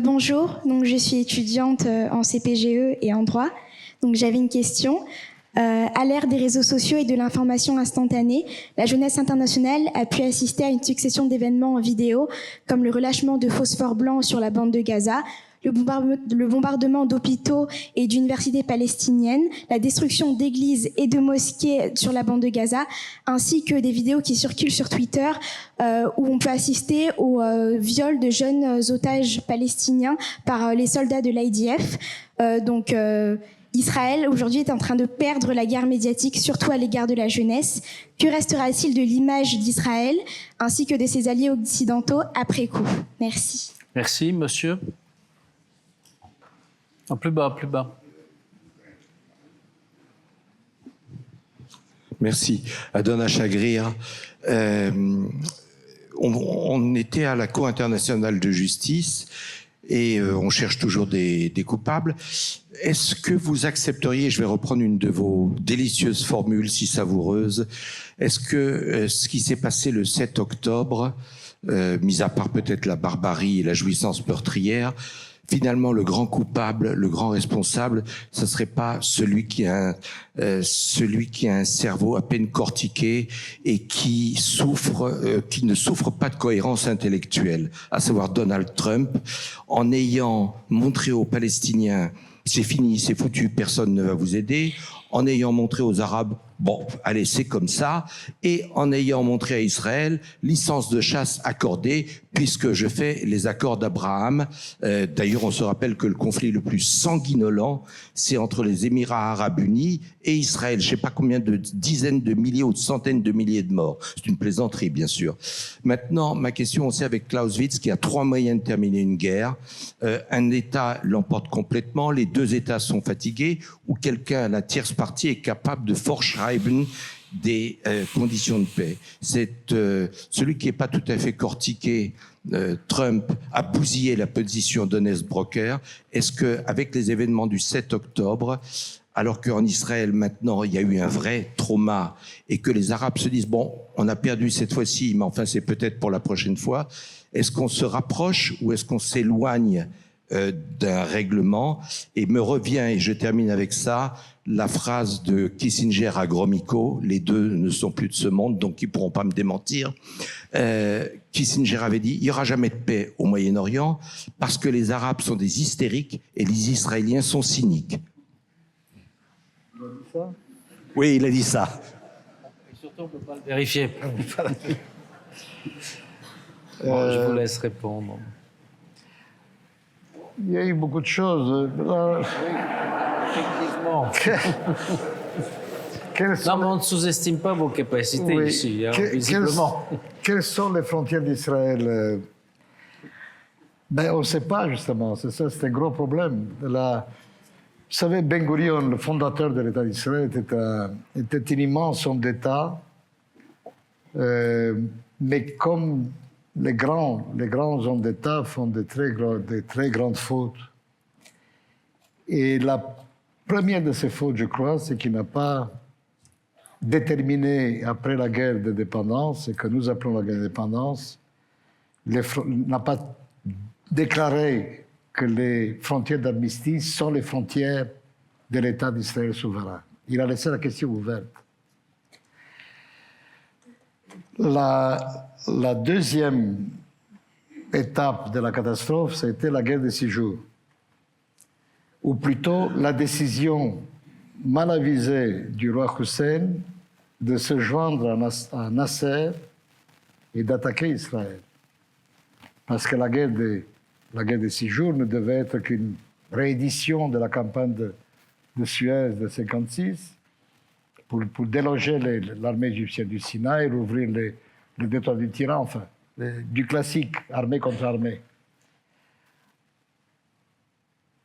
Speaker 7: Bonjour, donc je suis étudiante en CPGE et en droit. Donc j'avais une question. À l'ère des réseaux sociaux et de l'information instantanée, la jeunesse internationale a pu assister à une succession d'événements en vidéo, comme le relâchement de phosphore blanc sur la bande de Gaza, le bombardement d'hôpitaux et d'universités palestiniennes, la destruction d'églises et de mosquées sur la bande de Gaza, ainsi que des vidéos qui circulent sur Twitter où on peut assister au viol de jeunes otages palestiniens par les soldats de l'IDF. Israël, aujourd'hui, est en train de perdre la guerre médiatique, surtout à l'égard de la jeunesse. Que restera-t-il de l'image d'Israël, ainsi que de ses alliés occidentaux après coup? Merci.
Speaker 1: Merci, monsieur. Plus bas.
Speaker 8: Merci. Adona Chagrir. On était à la Cour internationale de justice et on cherche toujours des coupables. Est-ce que vous accepteriez, je vais reprendre une de vos délicieuses formules si savoureuses, est-ce que ce qui s'est passé le 7 octobre, mis à part peut-être la barbarie et la jouissance meurtrière, finalement, le grand coupable, le grand responsable, ce serait pas celui qui a un cerveau à peine cortiqué et qui ne souffre pas de cohérence intellectuelle, à savoir Donald Trump, en ayant montré aux Palestiniens c'est fini, c'est foutu, personne ne va vous aider, en ayant montré aux Arabes bon, allez, c'est comme ça, et en ayant montré à Israël licence de chasse accordée, puisque je fais les accords d'Abraham. D'ailleurs, on se rappelle que le conflit le plus sanguinolent, c'est entre les Émirats arabes unis et Israël. Je ne sais pas combien de dizaines de milliers ou de centaines de milliers de morts. C'est une plaisanterie, bien sûr. Maintenant, ma question, on sait avec Clausewitz qu'il y a 3 moyens de terminer une guerre. Un État l'emporte complètement, les 2 États sont fatigués, ou quelqu'un, la tierce partie, est capable de forschreiben des conditions de paix. C'est celui qui n'est pas tout à fait cortiqué. Trump a bousillé la position d'Honest Broker. Est-ce que, avec les événements du 7 octobre, alors qu'en Israël maintenant il y a eu un vrai trauma et que les Arabes se disent bon, on a perdu cette fois-ci, mais enfin c'est peut-être pour la prochaine fois, est-ce qu'on se rapproche ou est-ce qu'on s'éloigne d'un règlement? Et me revient, et je termine avec ça, la phrase de Kissinger à Gromyko, les deux ne sont plus de ce monde, donc ils ne pourront pas me démentir. Kissinger avait dit, il n'y aura jamais de paix au Moyen-Orient parce que les Arabes sont des hystériques et les Israéliens sont cyniques. Oui, il a dit ça.
Speaker 1: Et surtout, on ne peut pas le vérifier. Bon, je vous laisse répondre.
Speaker 2: Il y a eu beaucoup de choses.
Speaker 1: Effectivement. Non, mais on ne sous-estime pas vos capacités ici, hein, visiblement.
Speaker 2: Quelles sont les frontières d'Israël? On ne sait pas, justement. C'est ça, c'est un gros problème. Vous savez, Ben Gurion, le fondateur de l'État d'Israël, était un immense homme d'État, mais comme les grands hommes d'État font de très grandes fautes. Et la première de ces fautes, je crois, c'est qu'il n'a pas déterminé, après la guerre d'indépendance, et que nous appelons la guerre d'indépendance, n'a pas déclaré que les frontières d'armistice sont les frontières de l'État d'Israël souverain. Il a laissé la question ouverte. La deuxième étape de la catastrophe, c'était la guerre de 6 jours, ou plutôt la décision mal avisée du roi Hussein de se joindre à Nasser et d'attaquer Israël. Parce que la guerre de 6 jours ne devait être qu'une réédition de la campagne de Suez de 1956, pour déloger l'armée égyptienne du Sinaï et rouvrir le détroit du Tyran, enfin, du classique, armée contre armée.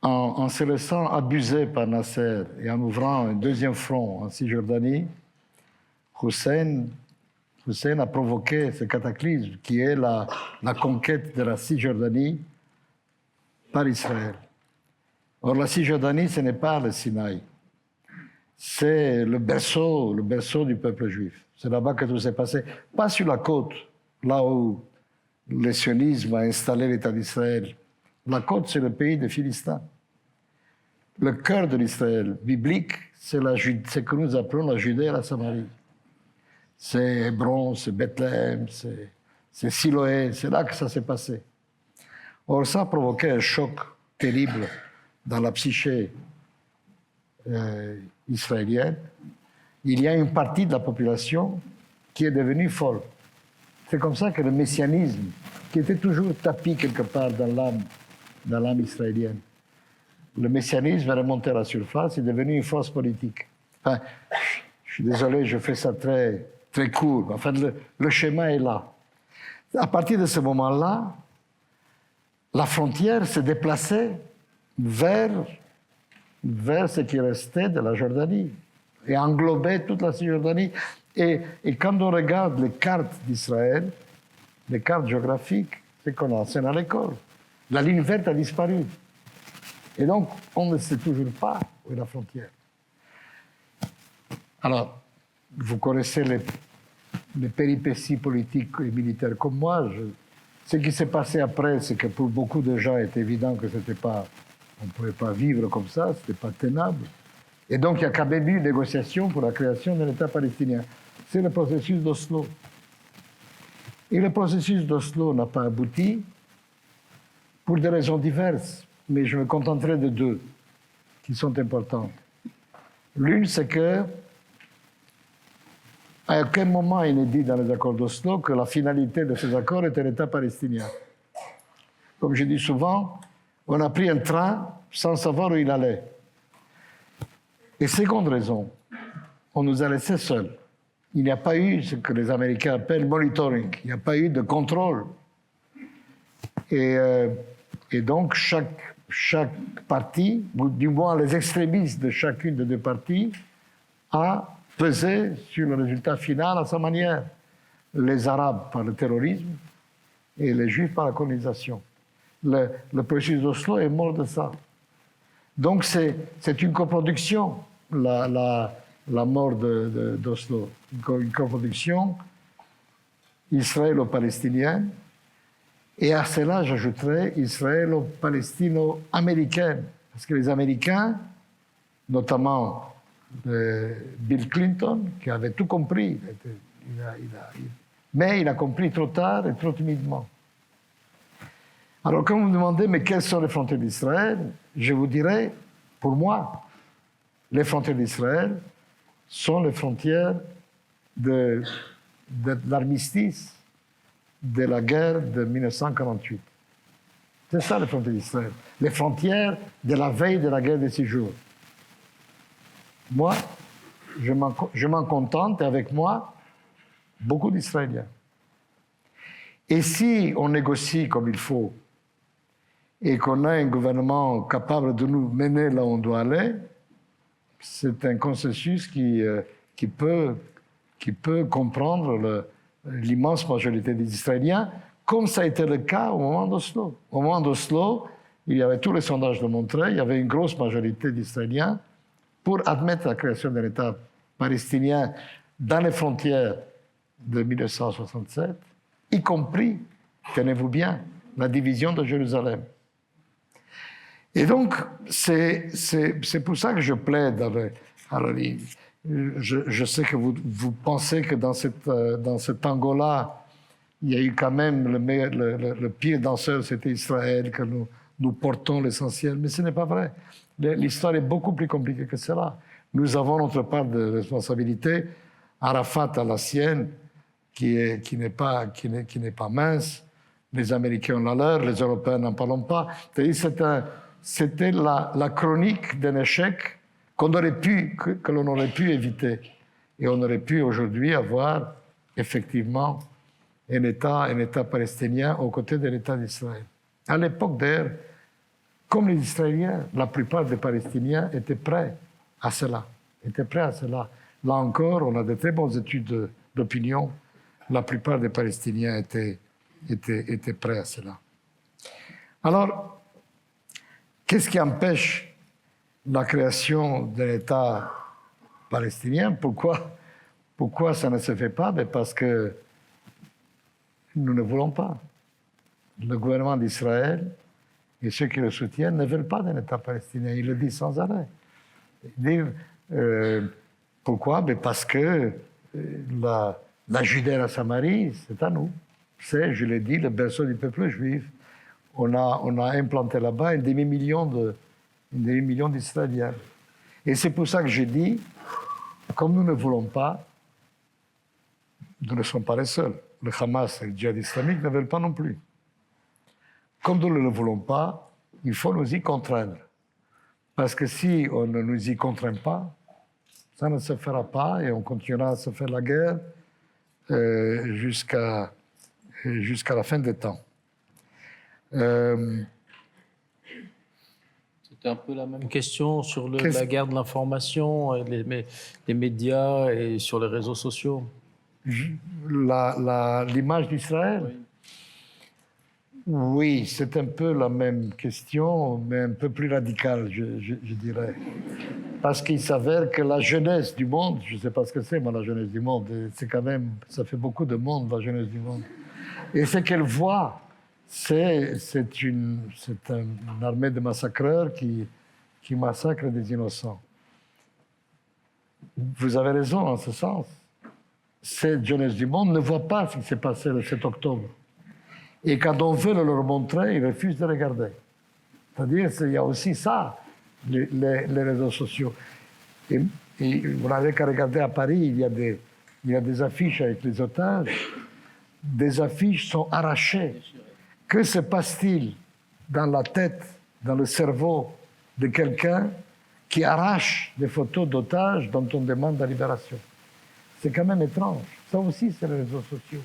Speaker 2: En se laissant abuser par Nasser et en ouvrant un deuxième front en Cisjordanie, Hussein a provoqué ce cataclysme qui est la conquête de la Cisjordanie par Israël. Or, la Cisjordanie, ce n'est pas le Sinaï. C'est le berceau du peuple juif. C'est là-bas que tout s'est passé. Pas sur la côte, là où le sionisme a installé l'État d'Israël. La côte, c'est le pays des Philistins. Le cœur de l'Israël biblique, c'est ce que nous appelons la Judée et la Samarie. C'est Hébron, c'est Bethléem, c'est Siloé, c'est là que ça s'est passé. Or, ça a provoqué un choc terrible dans la psyché israélienne. Il y a une partie de la population qui est devenue folle. C'est comme ça que le messianisme, qui était toujours tapis quelque part dans l'âme israélienne, le messianisme est remonté à la surface, est devenu une force politique. Enfin, je suis désolé, je fais ça très, très court. Enfin, le schéma est là. À partir de ce moment-là, la frontière s'est déplacée vers ce qui restait de la Jordanie et englobait toute la Cisjordanie. Et quand on regarde les cartes d'Israël, les cartes géographiques, c'est qu'on enseigne à l'école. La ligne verte a disparu. Et donc, on ne sait toujours pas où est la frontière. Alors, vous connaissez les péripéties politiques et militaires comme moi. Ce qui s'est passé après, c'est que pour beaucoup de gens, il est évident que on ne pouvait pas vivre comme ça, ce n'était pas tenable. Et donc, il y a quand même eu une négociation pour la création d'un État palestinien. C'est le processus d'Oslo. Et le processus d'Oslo n'a pas abouti pour des raisons diverses, mais je me contenterai de deux qui sont importantes. L'une, c'est que à aucun moment il n'est dit dans les accords d'Oslo que la finalité de ces accords était l'État palestinien. Comme je dis souvent, on a pris un train sans savoir où il allait. Et seconde raison, on nous a laissés seuls. Il n'y a pas eu ce que les Américains appellent monitoring. Il n'y a pas eu de contrôle. Et donc, chaque parti, ou du moins les extrémistes de chacune des deux parties, a pesé sur le résultat final à sa manière. Les Arabes par le terrorisme et les Juifs par la colonisation. Le processus d'Oslo est mort de ça. Donc, c'est une coproduction, la mort d'Oslo. Une coproduction israélo-palestinienne. Et à cela, j'ajouterais israélo-palestino-américaine. Parce que les Américains, notamment Bill Clinton, qui avait tout compris, mais il a compris trop tard et trop timidement. Alors, quand vous me demandez, mais quelles sont les frontières d'Israël, je vous dirais, pour moi, les frontières d'Israël sont les frontières de l'armistice de la guerre de 1948. C'est ça les frontières d'Israël. Les frontières de la veille de la guerre des 6 jours. Moi, je m'en contente, et avec moi, beaucoup d'Israéliens. Et si on négocie comme il faut, et qu'on a un gouvernement capable de nous mener là où on doit aller, c'est un consensus qui peut comprendre l'immense majorité des Israéliens, comme ça a été le cas au moment d'Oslo. Au moment d'Oslo, il y avait tous les sondages le montraient, il y avait une grosse majorité d'Israéliens pour admettre la création d'un État palestinien dans les frontières de 1967, y compris, tenez-vous bien, la division de Jérusalem. Et donc, c'est pour ça que je plaide. Alors, je sais que vous pensez que dans ce tango-là, il y a eu quand même le pire danseur, c'était Israël, que nous portons l'essentiel. Mais ce n'est pas vrai. L'histoire est beaucoup plus compliquée que cela. Nous avons notre part de responsabilité. Arafat a la sienne, qui n'est pas mince. Les Américains ont la leur, les Européens n'en parlons pas. C'était la chronique d'un échec que l'on aurait pu éviter. Et on aurait pu aujourd'hui avoir effectivement un État palestinien aux côtés de l'État d'Israël. À l'époque d'ailleurs, comme les Israéliens, la plupart des Palestiniens étaient prêts à cela. Là encore, on a de très bonnes études d'opinion. La plupart des Palestiniens étaient prêts à cela. Alors, qu'est-ce qui empêche la création d'un État palestinien? Pourquoi ça ne se fait pas? Parce que nous ne voulons pas. Le gouvernement d'Israël et ceux qui le soutiennent ne veulent pas d'un État palestinien. Ils le disent sans arrêt. Ils disent, pourquoi? Mais parce que la Judée et la Samarie, c'est à nous. C'est, je l'ai dit, le berceau du peuple juif. On a implanté là-bas un demi-million d'Israéliens. Et c'est pour ça que j'ai dit, comme nous ne voulons pas, nous ne sommes pas les seuls. Le Hamas et le djihad islamique ne veulent pas non plus. Comme nous ne le voulons pas, il faut nous y contraindre. Parce que si on ne nous y contraint pas, ça ne se fera pas et on continuera à se faire la guerre jusqu'à la fin des temps.
Speaker 1: C'était un peu la même question sur la guerre de l'information, les médias et sur les réseaux sociaux.
Speaker 2: L'image d'Israël? Oui, c'est un peu la même question, mais un peu plus radicale, je dirais. Parce qu'il s'avère que la jeunesse du monde, je ne sais pas ce que c'est, moi, la jeunesse du monde, c'est quand même, ça fait beaucoup de monde, la jeunesse du monde. Et ce qu'elle voit, c'est une armée de massacreurs qui massacre des innocents. Vous avez raison en ce sens. Cette jeunesse du monde ne voit pas ce qui s'est passé le 7 octobre. Et quand on veut le leur montrer, ils refusent de regarder. C'est-à-dire qu'il y a aussi ça, les réseaux sociaux. Et vous n'avez qu'à regarder à Paris, il y a des affiches avec les otages. Des affiches sont arrachées. Que se passe-t-il dans la tête, dans le cerveau de quelqu'un qui arrache des photos d'otages dont on demande la libération? C'est quand même étrange. Ça aussi, c'est les réseaux sociaux.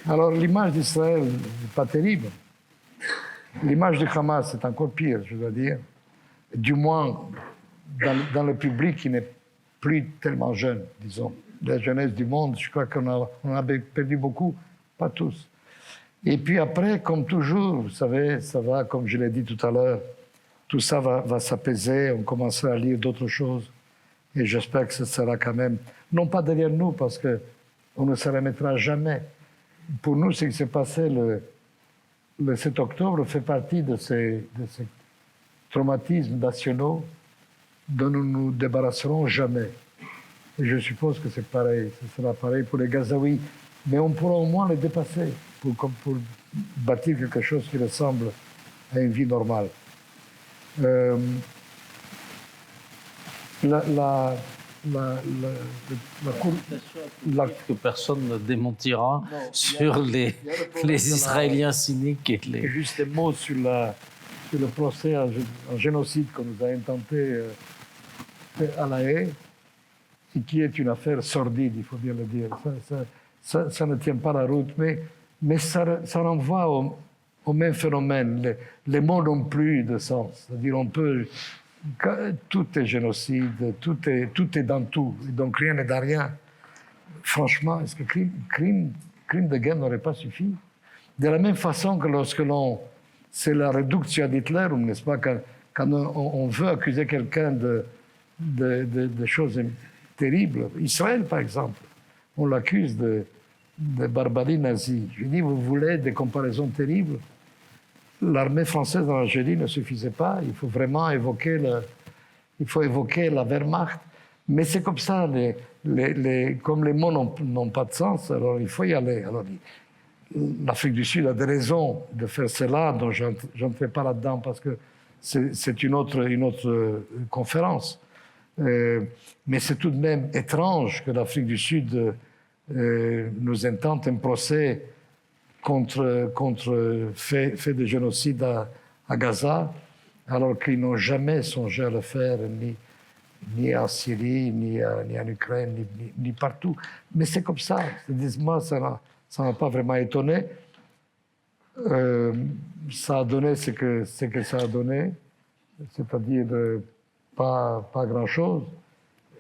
Speaker 2: Alors, l'image d'Israël n'est pas terrible. L'image du Hamas, c'est encore pire, je dois dire. Du moins, dans le public qui n'est plus tellement jeune, disons. La jeunesse du monde, je crois qu'on a perdu beaucoup, pas tous. Et puis après, comme toujours, vous savez, ça va, comme je l'ai dit tout à l'heure, tout ça va s'apaiser, on commencera à lire d'autres choses. Et j'espère que ce sera quand même, non pas derrière nous, parce qu'on ne se remettra jamais. Pour nous, ce qui s'est passé le 7 octobre fait partie de ces traumatismes nationaux dont nous ne nous débarrasserons jamais. Et je suppose que c'est pareil, ce sera pareil pour les Gazaouis. Mais on pourra au moins les dépasser pour bâtir quelque chose qui ressemble à une vie normale.
Speaker 1: Que personne ne démentira sur les Israéliens cyniques et les...
Speaker 2: Juste un mot sur le procès en génocide qu'on nous a intenté à La Haye, et qui est une affaire sordide, il faut bien le dire. Ça ne tient pas la route, mais ça renvoie au même phénomène. Les mots n'ont plus de sens. C'est-à-dire, tout est génocide, tout est dans tout, donc rien n'est dans rien. Franchement, est-ce que crime de guerre n'aurait pas suffi? De la même façon que lorsque c'est la réduction d'Hitler, n'est-ce pas, quand on veut accuser quelqu'un de choses terribles, Israël par exemple, on l'accuse de barbarie nazie. Je dis, vous voulez des comparaisons terribles? L'armée française en Algérie ne suffisait pas. Il faut vraiment évoquer la Wehrmacht. Mais c'est comme ça, comme les mots n'ont pas de sens, alors il faut y aller. Alors, l'Afrique du Sud a des raisons de faire cela, dont je n'entrerai pas là-dedans parce que c'est une autre conférence. Mais c'est tout de même étrange que l'Afrique du Sud nous intente un procès contre fait de génocide à Gaza, alors qu'ils n'ont jamais songé à le faire, ni en Syrie, ni en Ukraine, ni partout. Mais c'est comme ça. Moi, ça ne m'a pas vraiment étonné. Ça a donné ce que ça a donné, c'est-à-dire pas grand-chose,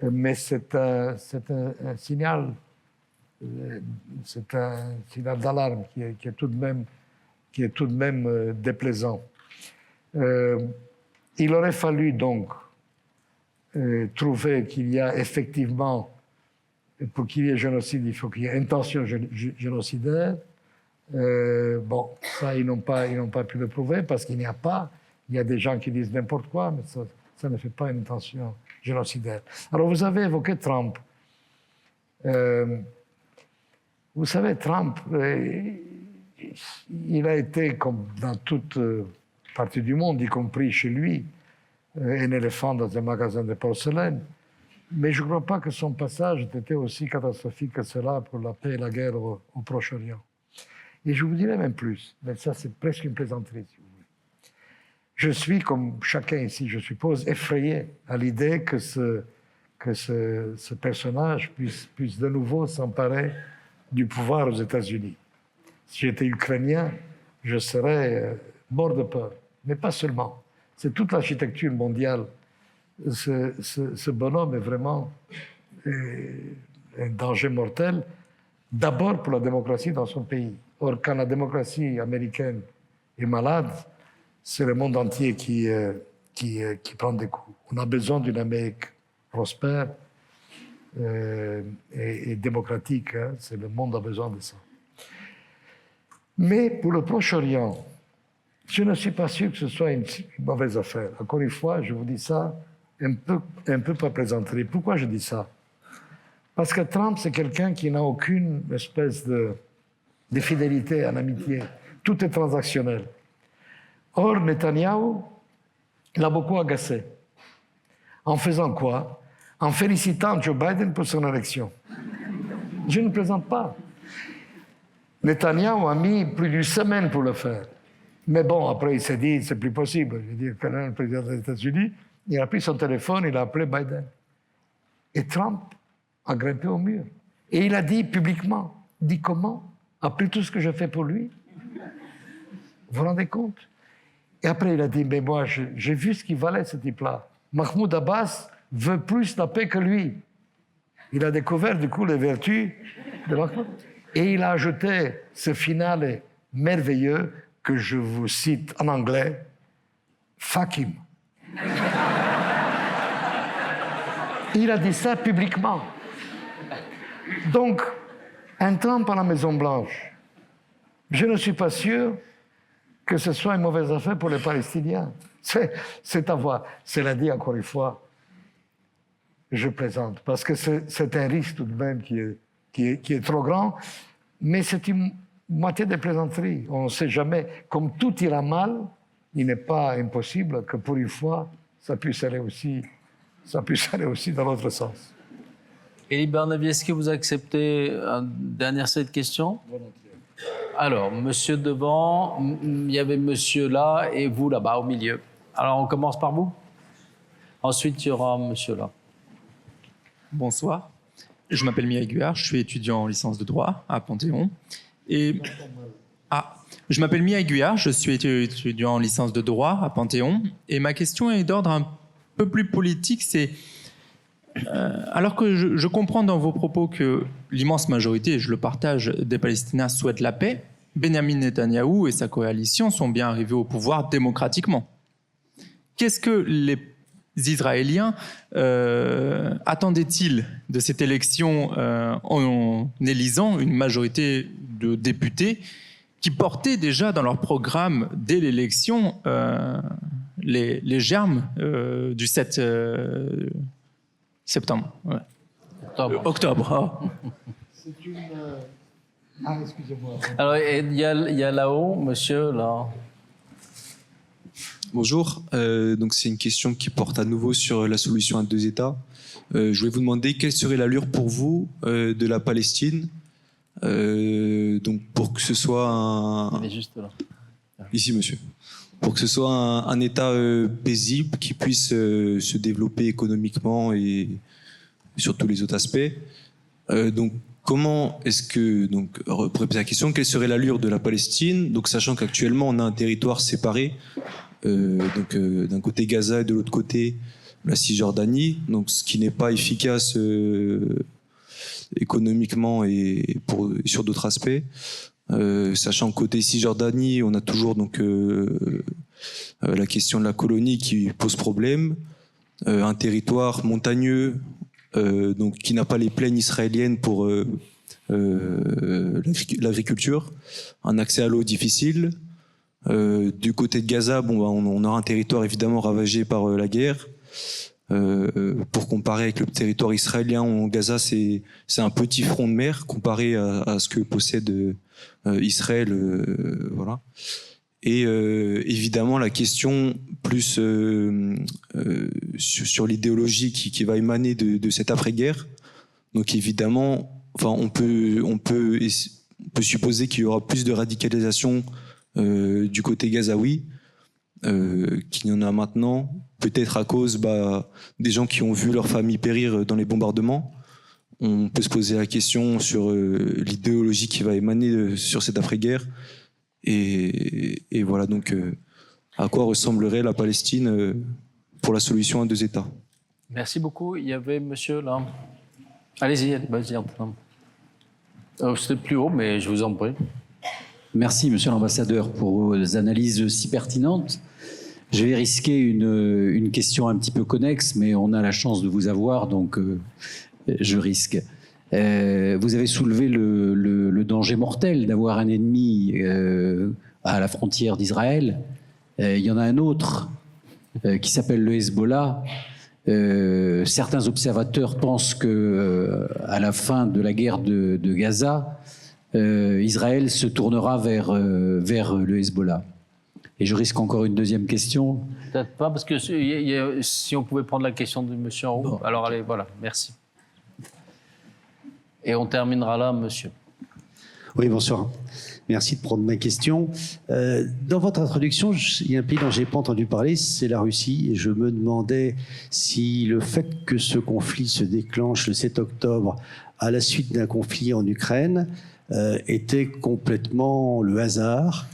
Speaker 2: mais c'est un signal. C'est un signal d'alarme qui est tout de même déplaisant. Il aurait fallu donc trouver qu'il y a effectivement, pour qu'il y ait génocide, il faut qu'il y ait intention génocidaire, Bon, ça, ils n'ont pas pu le prouver parce qu'il n'y a pas. Il y a des gens qui disent n'importe quoi, mais ça ne fait pas une intention génocidaire. Alors, vous avez évoqué Trump. Vous savez, Trump, il a été, comme dans toute partie du monde, y compris chez lui, un éléphant dans un magasin de porcelaine. Mais je ne crois pas que son passage ait été aussi catastrophique que cela pour la paix et la guerre au Proche-Orient. Et je vous dirais même plus, mais ça c'est presque une plaisanterie, si vous voulez. Je suis, comme chacun ici, je suppose, effrayé à l'idée que ce personnage puisse de nouveau s'emparer du pouvoir aux États-Unis. Si j'étais ukrainien, je serais mort de peur. Mais pas seulement. C'est toute l'architecture mondiale. Ce bonhomme est vraiment un danger mortel, d'abord pour la démocratie dans son pays. Or, quand la démocratie américaine est malade, c'est le monde entier qui prend des coups. On a besoin d'une Amérique prospère et démocratique. Hein. C'est le monde a besoin de ça. Mais pour le Proche-Orient, je ne suis pas sûr que ce soit une mauvaise affaire. Encore une fois, je vous dis ça un peu par plaisanterie. Pourquoi je dis ça? Parce que Trump, c'est quelqu'un qui n'a aucune espèce de fidélité en amitié. Tout est transactionnel. Or, Netanyahou l'a beaucoup agacé. En faisant quoi? En félicitant Joe Biden pour son élection. Je ne plaisante pas. Netanyahou a mis plus d'une semaine pour le faire. Mais bon, après, il s'est dit, c'est plus possible. Je veux dire, quand même, le président des États-Unis, il a pris son téléphone, il a appelé Biden. Et Trump a grimpé au mur. Et il a dit publiquement, dit comment? Après tout ce que je fais pour lui? Vous vous rendez compte? Et après, il a dit, mais moi, j'ai vu ce qu'il valait, ce type-là. Mahmoud Abbas veut plus la paix que lui. Il a découvert, du coup, les vertus de Mahmoud. Et il a ajouté ce finale merveilleux que je vous cite en anglais, « fuck him ». Il a dit ça publiquement. Donc, un Trump à la Maison-Blanche, je ne suis pas sûr que ce soit une mauvaise affaire pour les Palestiniens. C'est à voir. Cela dit, encore une fois, je plaisante, parce que c'est un risque tout de même qui est trop grand, mais c'est une moitié de plaisanterie. On ne sait jamais. Comme tout ira mal, il n'est pas impossible que pour une fois, ça puisse aller aussi dans l'autre sens.
Speaker 1: Élie Barnaby, est-ce que vous acceptez une dernière série de questions? Alors, monsieur devant, il y avait monsieur là et vous là-bas au milieu. Alors, on commence par vous. Ensuite, il y aura monsieur là.
Speaker 9: Bonsoir. Je m'appelle Mireille Guard, je suis étudiant en licence de droit à Panthéon. Je m'appelle Mireille Guard, je suis étudiant en licence de droit à Panthéon. Et ma question est d'ordre un peu plus politique, c'est... alors que je comprends dans vos propos que l'immense majorité, et je le partage, des Palestiniens souhaitent la paix, Benyamin Netanyahou et sa coalition sont bien arrivés au pouvoir démocratiquement. Qu'est-ce que les Israéliens attendaient-ils de cette élection en élisant une majorité de députés qui portaient déjà dans leur programme, dès l'élection, les germes du 7 septembre. Ouais. Octobre.
Speaker 2: C'est une... excusez-moi.
Speaker 1: Alors, il y a là-haut, monsieur, là.
Speaker 10: Bonjour, donc c'est une question qui porte à nouveau sur la solution à deux États. Je voulais vous demander quelle serait l'allure pour vous de la Palestine, donc pour que ce soit un...
Speaker 1: Il est juste là.
Speaker 10: Ici, monsieur. Pour que ce soit un État paisible qui puisse se développer économiquement et sur tous les autres aspects. Donc, comment est-ce que, donc, pour répéter la question, quelle serait l'allure de la Palestine, donc sachant qu'actuellement on a un territoire séparé, donc d'un côté Gaza et de l'autre côté la Cisjordanie, donc ce qui n'est pas efficace économiquement et sur d'autres aspects. Sachant que côté Cisjordanie, on a toujours donc la question de la colonie qui pose problème, un territoire montagneux donc qui n'a pas les plaines israéliennes pour l'agriculture, un accès à l'eau difficile. Du côté de Gaza, on aura un territoire évidemment ravagé par la guerre. Pour comparer avec le territoire israélien, Gaza c'est un petit front de mer comparé à ce que possède Israël, voilà. Et évidemment la question plus sur l'idéologie qui va émaner de cette après-guerre. Donc évidemment, on peut supposer qu'il y aura plus de radicalisation du côté gazaoui qu'il y en a maintenant, peut-être à cause des gens qui ont vu leur famille périr dans les bombardements. On peut se poser la question sur l'idéologie qui va émaner sur cette après-guerre. Et voilà donc à quoi ressemblerait la Palestine pour la solution à 2 États.
Speaker 1: Merci beaucoup. Il y avait monsieur là. Allez-y, vas-y. C'était plus haut, mais je vous en prie.
Speaker 11: Merci, monsieur l'ambassadeur, pour vos analyses si pertinentes. Je vais risquer une question un petit peu connexe, mais on a la chance de vous avoir, donc je risque. Vous avez soulevé le danger mortel d'avoir un ennemi à la frontière d'Israël. Il y en a un autre qui s'appelle le Hezbollah. Certains observateurs pensent que à la fin de la guerre de Gaza, Israël se tournera vers le Hezbollah. Et je risque encore une deuxième question.
Speaker 1: Peut-être pas, parce que si on pouvait prendre la question de monsieur en haut. Bon. Alors allez, voilà, merci. Et on terminera là, monsieur.
Speaker 12: Oui, bonsoir. Merci de prendre ma question. Dans votre introduction, il y a un pays dont je n'ai pas entendu parler, c'est la Russie. Et je me demandais si le fait que ce conflit se déclenche le 7 octobre à la suite d'un conflit en Ukraine était complètement le hasard,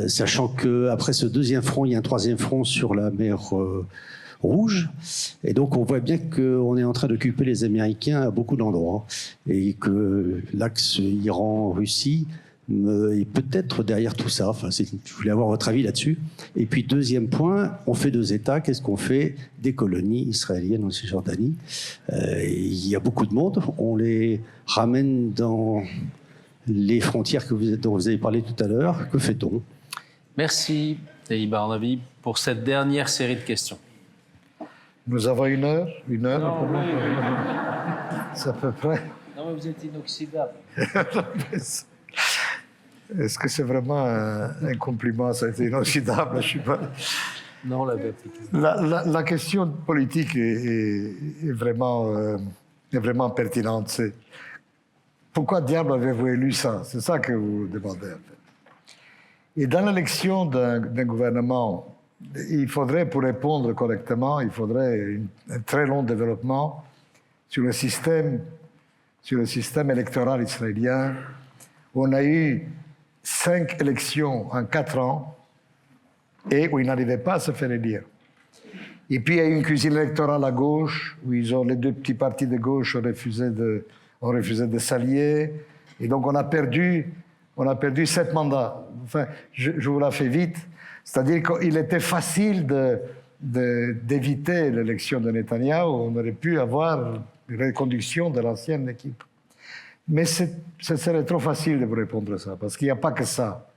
Speaker 12: sachant qu'après ce deuxième front, il y a un troisième front sur la mer Rouge. Et donc, on voit bien qu'on est en train d'occuper les Américains à beaucoup d'endroits et que l'axe Iran-Russie est peut-être derrière tout ça. Enfin, je voulais avoir votre avis là-dessus. Et puis, deuxième point, on fait 2 États. Qu'est-ce qu'on fait? Des colonies israéliennes en Cisjordanie. Il y a beaucoup de monde. On les ramène dans les frontières dont vous avez parlé tout à l'heure. Que fait-on?
Speaker 1: Merci, Eli Barnaby, pour cette dernière série de questions.
Speaker 2: Nous avons une heure.
Speaker 1: Non, oui.
Speaker 2: C'est à peu près.
Speaker 1: Non, mais vous êtes inoxydable.
Speaker 2: Est-ce que c'est vraiment un compliment, ça a été inoxydable? Je sais pas.
Speaker 1: Non,
Speaker 2: la question politique est vraiment pertinente. C'est pourquoi diable avez-vous élu ça? C'est ça que vous demandez. En fait. Et dans l'élection d'un gouvernement, il faudrait, pour répondre correctement, il faudrait un très long développement sur le système électoral israélien. On a eu 5 élections en 4 ans et où ils n'arrivaient pas à se faire élire. Et puis il y a eu une cuisine électorale à gauche où les 2 petits partis de gauche ont refusé de s'allier. Et donc on a perdu 7 mandats. Enfin, je vous la fais vite. C'est-à-dire qu'il était facile d'éviter l'élection de Netanyahou. On aurait pu avoir une reconduction de l'ancienne équipe. Mais ce serait trop facile de vous répondre à ça, parce qu'il n'y a pas que ça.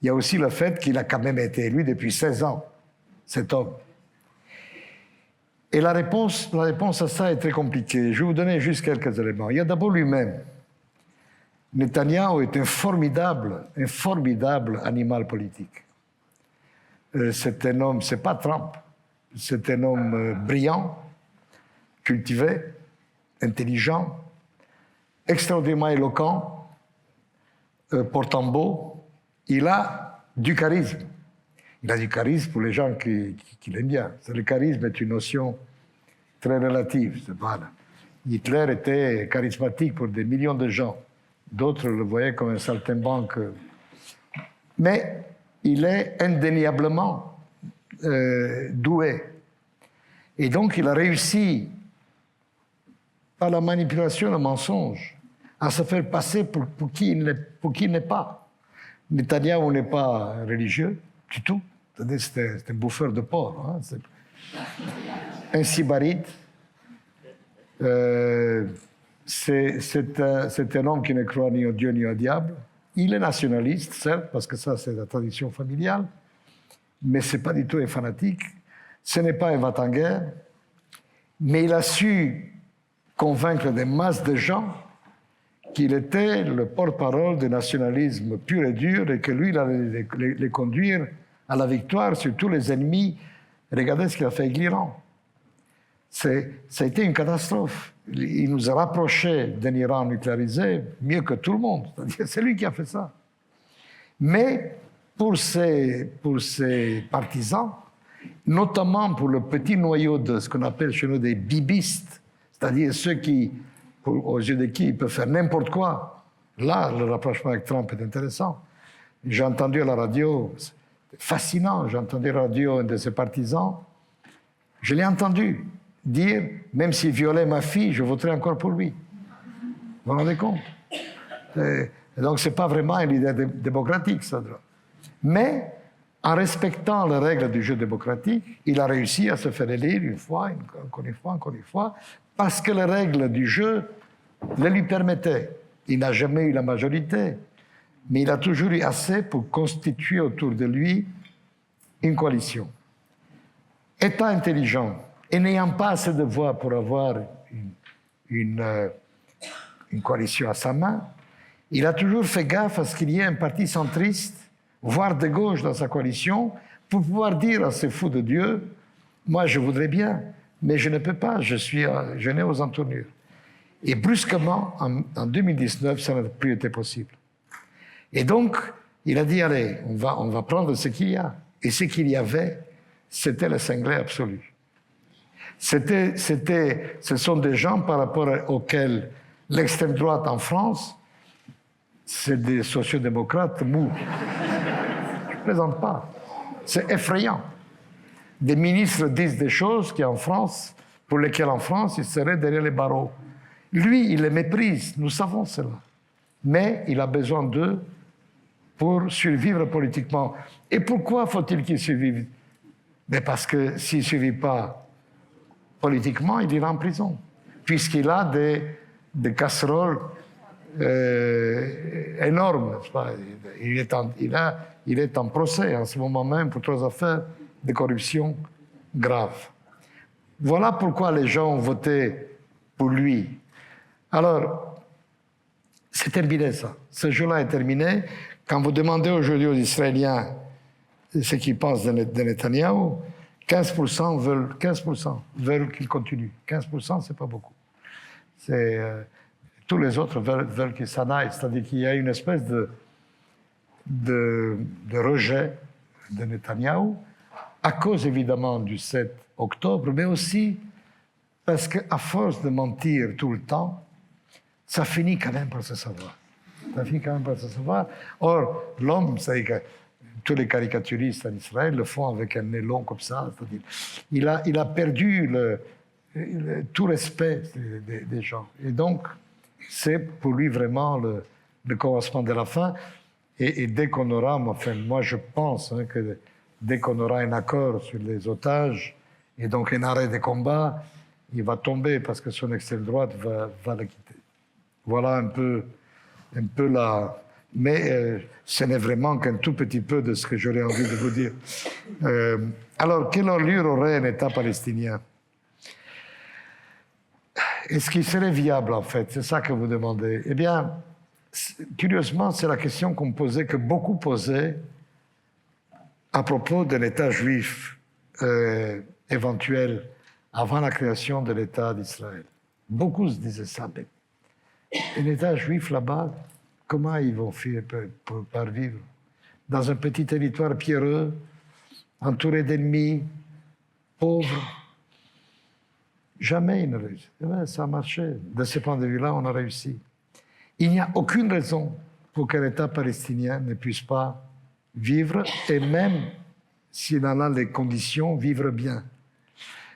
Speaker 2: Il y a aussi le fait qu'il a quand même été élu depuis 16 ans, cet homme. Et la réponse à ça est très compliquée. Je vais vous donner juste quelques éléments. Il y a d'abord lui-même. Netanyahou est un formidable animal politique. C'est un homme, c'est pas Trump, c'est un homme brillant, cultivé, intelligent, extraordinairement éloquent, portant beau. Il a du charisme. Il a du charisme pour les gens qui l'aiment bien. Le charisme est une notion très relative. Hitler était charismatique pour des millions de gens. D'autres le voyaient comme un saltimbanque. Mais il est indéniablement doué. Et donc, il a réussi, par la manipulation, le mensonge, à se faire passer pour qui il n'est pas. Netanyahou n'est pas religieux du tout. C'est un bouffeur de porc. Hein. C'est un sybarite. c'est un homme qui ne croit ni au Dieu ni au diable. Il est nationaliste, certes, parce que ça, c'est la tradition familiale, mais ce n'est pas du tout un fanatique. Ce n'est pas un va-t-en-guerre, mais il a su convaincre des masses de gens qu'il était le porte-parole du nationalisme pur et dur et que lui, il allait les conduire à la victoire sur tous les ennemis. Regardez ce qu'il a fait avec l'Iran. Ça a été une catastrophe. Il nous a rapprochés d'un Iran nucléarisé mieux que tout le monde. C'est lui qui a fait ça. Mais pour ses partisans, notamment pour le petit noyau de ce qu'on appelle chez nous des bibistes, c'est-à-dire ceux qui, aux yeux de qui il peut faire n'importe quoi, là, le rapprochement avec Trump est intéressant. J'ai entendu à la radio, fascinant, j'ai entendu à la radio un de ses partisans, je l'ai entendu dire, même s'il violait ma fille, je voterai encore pour lui. Vous vous rendez compte? Donc, ce n'est pas vraiment une idée démocratique, ça. Mais, en respectant les règles du jeu démocratique, il a réussi à se faire élire une fois, encore une fois, parce que les règles du jeu le lui permettaient. Il n'a jamais eu la majorité, mais il a toujours eu assez pour constituer autour de lui une coalition. Étant intelligent, et n'ayant pas assez de voix pour avoir une coalition à sa main, il a toujours fait gaffe à ce qu'il y ait un parti centriste, voire de gauche dans sa coalition, pour pouvoir dire à ces fous de Dieu, moi je voudrais bien, mais je ne peux pas, je n'ai aux entournures. Et brusquement, en 2019, ça n'a plus été possible. Et donc, il a dit, allez, on va prendre ce qu'il y a. Et ce qu'il y avait, c'était le cinglé absolu. Ce sont des gens par rapport auxquels l'extrême droite en France, c'est des sociodémocrates mous. Je ne plaisante pas. C'est effrayant. Des ministres disent des choses pour lesquelles en France, ils seraient derrière les barreaux. Lui, il les méprise, nous savons cela. Mais il a besoin d'eux pour survivre politiquement. Et pourquoi faut-il qu'il survive? Mais parce que s'il ne survit pas politiquement, il ira en prison, puisqu'il a des casseroles énormes. N'est-ce pas? Il est en procès en ce moment même pour 3 affaires de corruption graves. Voilà pourquoi les gens ont voté pour lui. Alors, c'est terminé ça. Ce jeu-là est terminé. Quand vous demandez aujourd'hui aux Israéliens ce qu'ils pensent de Netanyahou, 15% veulent qu'il continue. 15%, c'est pas beaucoup. Tous les autres veulent qu'il s'en aille. C'est-à-dire qu'il y a une espèce de rejet de Netanyahou, à cause évidemment du 7 octobre, mais aussi parce qu'à force de mentir tout le temps, ça finit quand même par se savoir. Or, l'homme, c'est que tous les caricaturistes en Israël le font avec un nez long comme ça. C'est-à-dire, il a perdu tout respect des gens. Et donc, c'est pour lui vraiment le commencement de la fin. Et dès qu'on aura, moi je pense que dès qu'on aura un accord sur les otages et donc un arrêt des combats, il va tomber parce que son extrême droite va le quitter. Voilà un peu la... Mais ce n'est vraiment qu'un tout petit peu de ce que j'aurais envie de vous dire. Alors, quelle allure aurait un État palestinien? Est-ce qu'il serait viable, en fait? C'est ça que vous demandez. Eh bien, curieusement, c'est la question que beaucoup posaient à propos d'un État juif éventuel avant la création de l'État d'Israël. Beaucoup se disaient ça. Mais un État juif là-bas, comment ils vont faire pour vivre? Dans un petit territoire pierreux, entouré d'ennemis, pauvres. Jamais ils ne réussissent. Ça a marché. De ce point de vue-là, on a réussi. Il n'y a aucune raison pour qu'un État palestinien ne puisse pas vivre, et même s'il en a les conditions, vivre bien.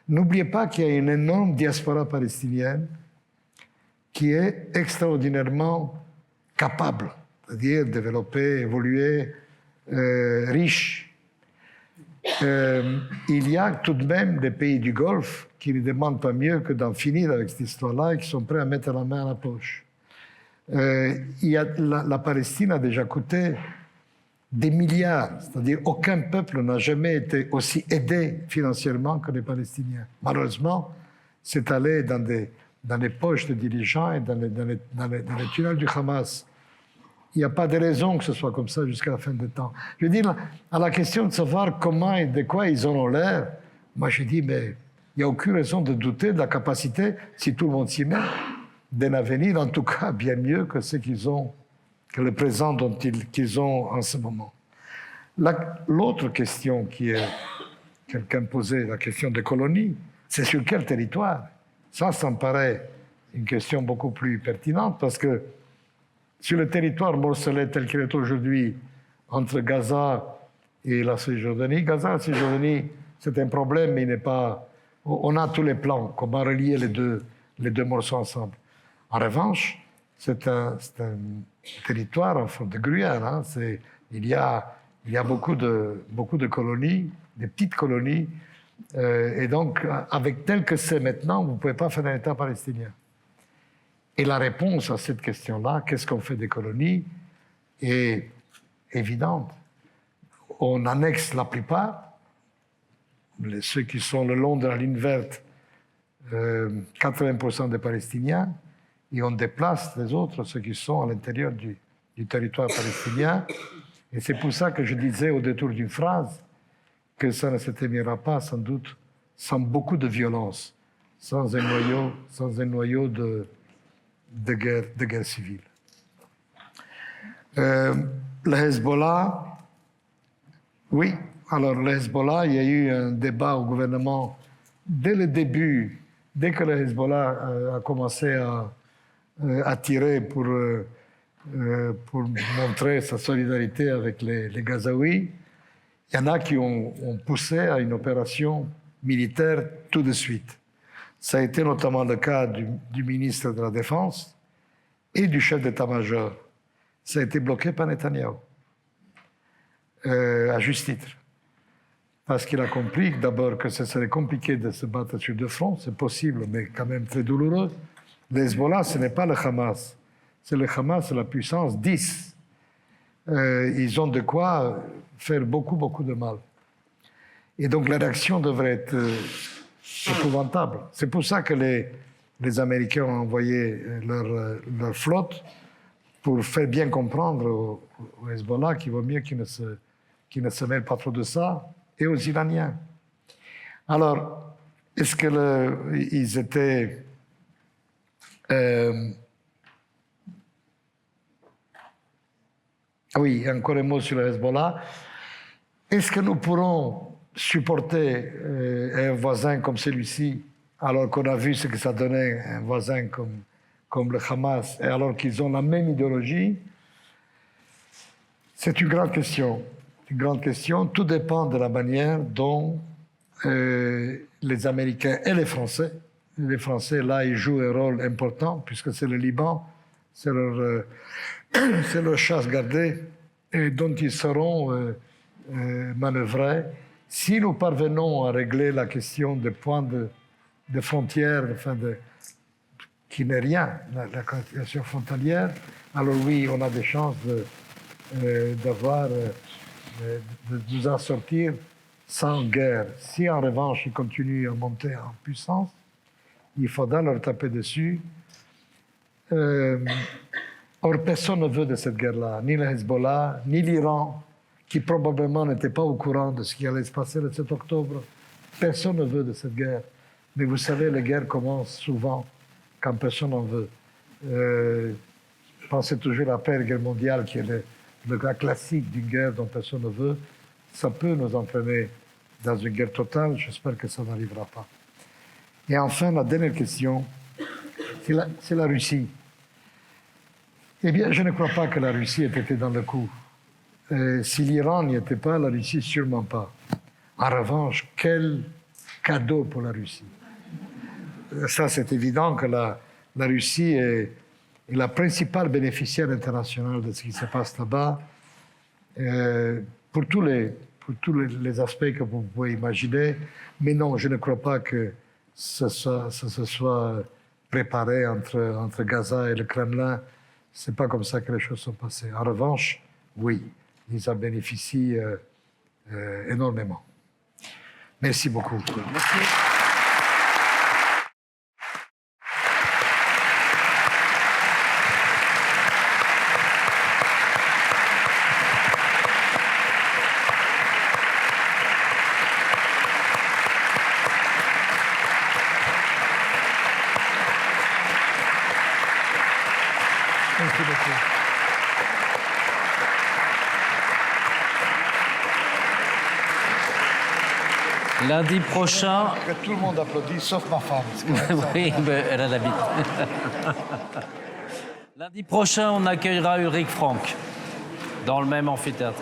Speaker 2: N'oubliez pas qu'il y a une énorme diaspora palestinienne qui est extraordinairement capable, c'est-à-dire développée, évoluée, riche. il y a tout de même des pays du Golfe qui ne demandent pas mieux que d'en finir avec cette histoire-là et qui sont prêts à mettre la main à la poche. La Palestine a déjà coûté des milliards, c'est-à-dire aucun peuple n'a jamais été aussi aidé financièrement que les Palestiniens. Malheureusement, c'est allé dans les poches des dirigeants et dans les tunnels du Hamas. Il n'y a pas de raison que ce soit comme ça jusqu'à la fin des temps. Je veux dire, à la question de savoir comment et de quoi ils en ont l'air, moi je dis, mais il n'y a aucune raison de douter de la capacité, si tout le monde s'y met, d'un avenir, en tout cas bien mieux que ce qu'ils ont, que le présent qu'ils ont en ce moment. L'autre question qui est, quelqu'un posait, la question des colonies, c'est sur quel territoire? Ça me paraît une question beaucoup plus pertinente parce que sur le territoire morcelé tel qu'il est aujourd'hui entre Gaza et la Cisjordanie, Gaza et la Cisjordanie, c'est un problème, mais il n'est pas... On a tous les plans, comment relier les deux morceaux ensemble. En revanche, c'est un territoire en forme de gruyère. Hein. Il y a beaucoup de colonies, des petites colonies, et donc, avec tel que c'est maintenant, vous ne pouvez pas faire un État palestinien. Et la réponse à cette question-là, qu'est-ce qu'on fait des colonies, est évidente. On annexe la plupart, ceux qui sont le long de la ligne verte, 80% des Palestiniens, et on déplace les autres, ceux qui sont à l'intérieur du territoire palestinien. Et c'est pour ça que je disais au détour d'une phrase que ça ne se terminera pas, sans doute, sans beaucoup de violence, sans un noyau de guerre civile. Le Hezbollah, oui. Alors, le Hezbollah, il y a eu un débat au gouvernement dès le début, dès que le Hezbollah a commencé à tirer pour montrer sa solidarité avec les Gazaouis. Il y en a qui ont poussé à une opération militaire tout de suite. Ça a été notamment le cas du ministre de la Défense et du chef d'état-major. Ça a été bloqué par Netanyahou, à juste titre. Parce qu'il a compris d'abord que ce serait compliqué de se battre sur deux fronts, c'est possible, mais quand même très douloureux. Le Hezbollah, ce n'est pas le Hamas. C'est le Hamas, c'est la puissance 10. Ils ont de quoi faire beaucoup, beaucoup de mal. Et donc la réaction devrait être épouvantable. C'est pour ça que les Américains ont envoyé leur flotte pour faire bien comprendre au Hezbollah qu'il vaut mieux qu'ils ne se mêlent pas trop de ça, et aux Iraniens. Alors, est-ce qu'ils étaient... oui, encore un mot sur le Hezbollah. Est-ce que nous pourrons supporter un voisin comme celui-ci, alors qu'on a vu ce que ça donnait, un voisin comme le Hamas, et alors qu'ils ont la même idéologie? C'est une grande question. Une grande question. Tout dépend de la manière dont les Américains et les Français, là, ils jouent un rôle important, puisque c'est le Liban, c'est leur chasse gardée, et dont ils seront manœuvrés. Si nous parvenons à régler la question des points de frontières, enfin qui n'est rien, la question frontalière, alors oui, on a des chances de nous en sortir sans guerre. Si en revanche ils continuent à monter en puissance, il faudra leur taper dessus. Or, personne ne veut de cette guerre-là, ni le Hezbollah, ni l'Iran, qui probablement n'était pas au courant de ce qui allait se passer le 7 octobre. Personne ne veut de cette guerre. Mais vous savez, les guerres commencent souvent quand personne n'en veut. Pensez toujours à la Première Guerre mondiale, qui est le cas classique d'une guerre dont personne ne veut. Ça peut nous entraîner dans une guerre totale. J'espère que ça n'arrivera pas. Et enfin, la dernière question, c'est la Russie. Eh bien, je ne crois pas que la Russie ait été dans le coup. Si l'Iran n'y était pas, la Russie sûrement pas. En revanche, quel cadeau pour la Russie. Ça, c'est évident que la Russie est la principale bénéficiaire internationale de ce qui se passe là-bas, pour tous pour tous les aspects que vous pouvez imaginer. Mais non, je ne crois pas que ça se soit préparé entre Gaza et le Kremlin. Ce n'est pas comme ça que les choses sont passées. En revanche, oui, ils en bénéficient énormément. Merci beaucoup. Merci. Merci beaucoup.
Speaker 1: Lundi prochain.
Speaker 2: Tout le monde applaudit, sauf ma femme.
Speaker 1: Oui, mais elle a l'habitude. Lundi prochain, on accueillera Ulrich Frank dans le même amphithéâtre.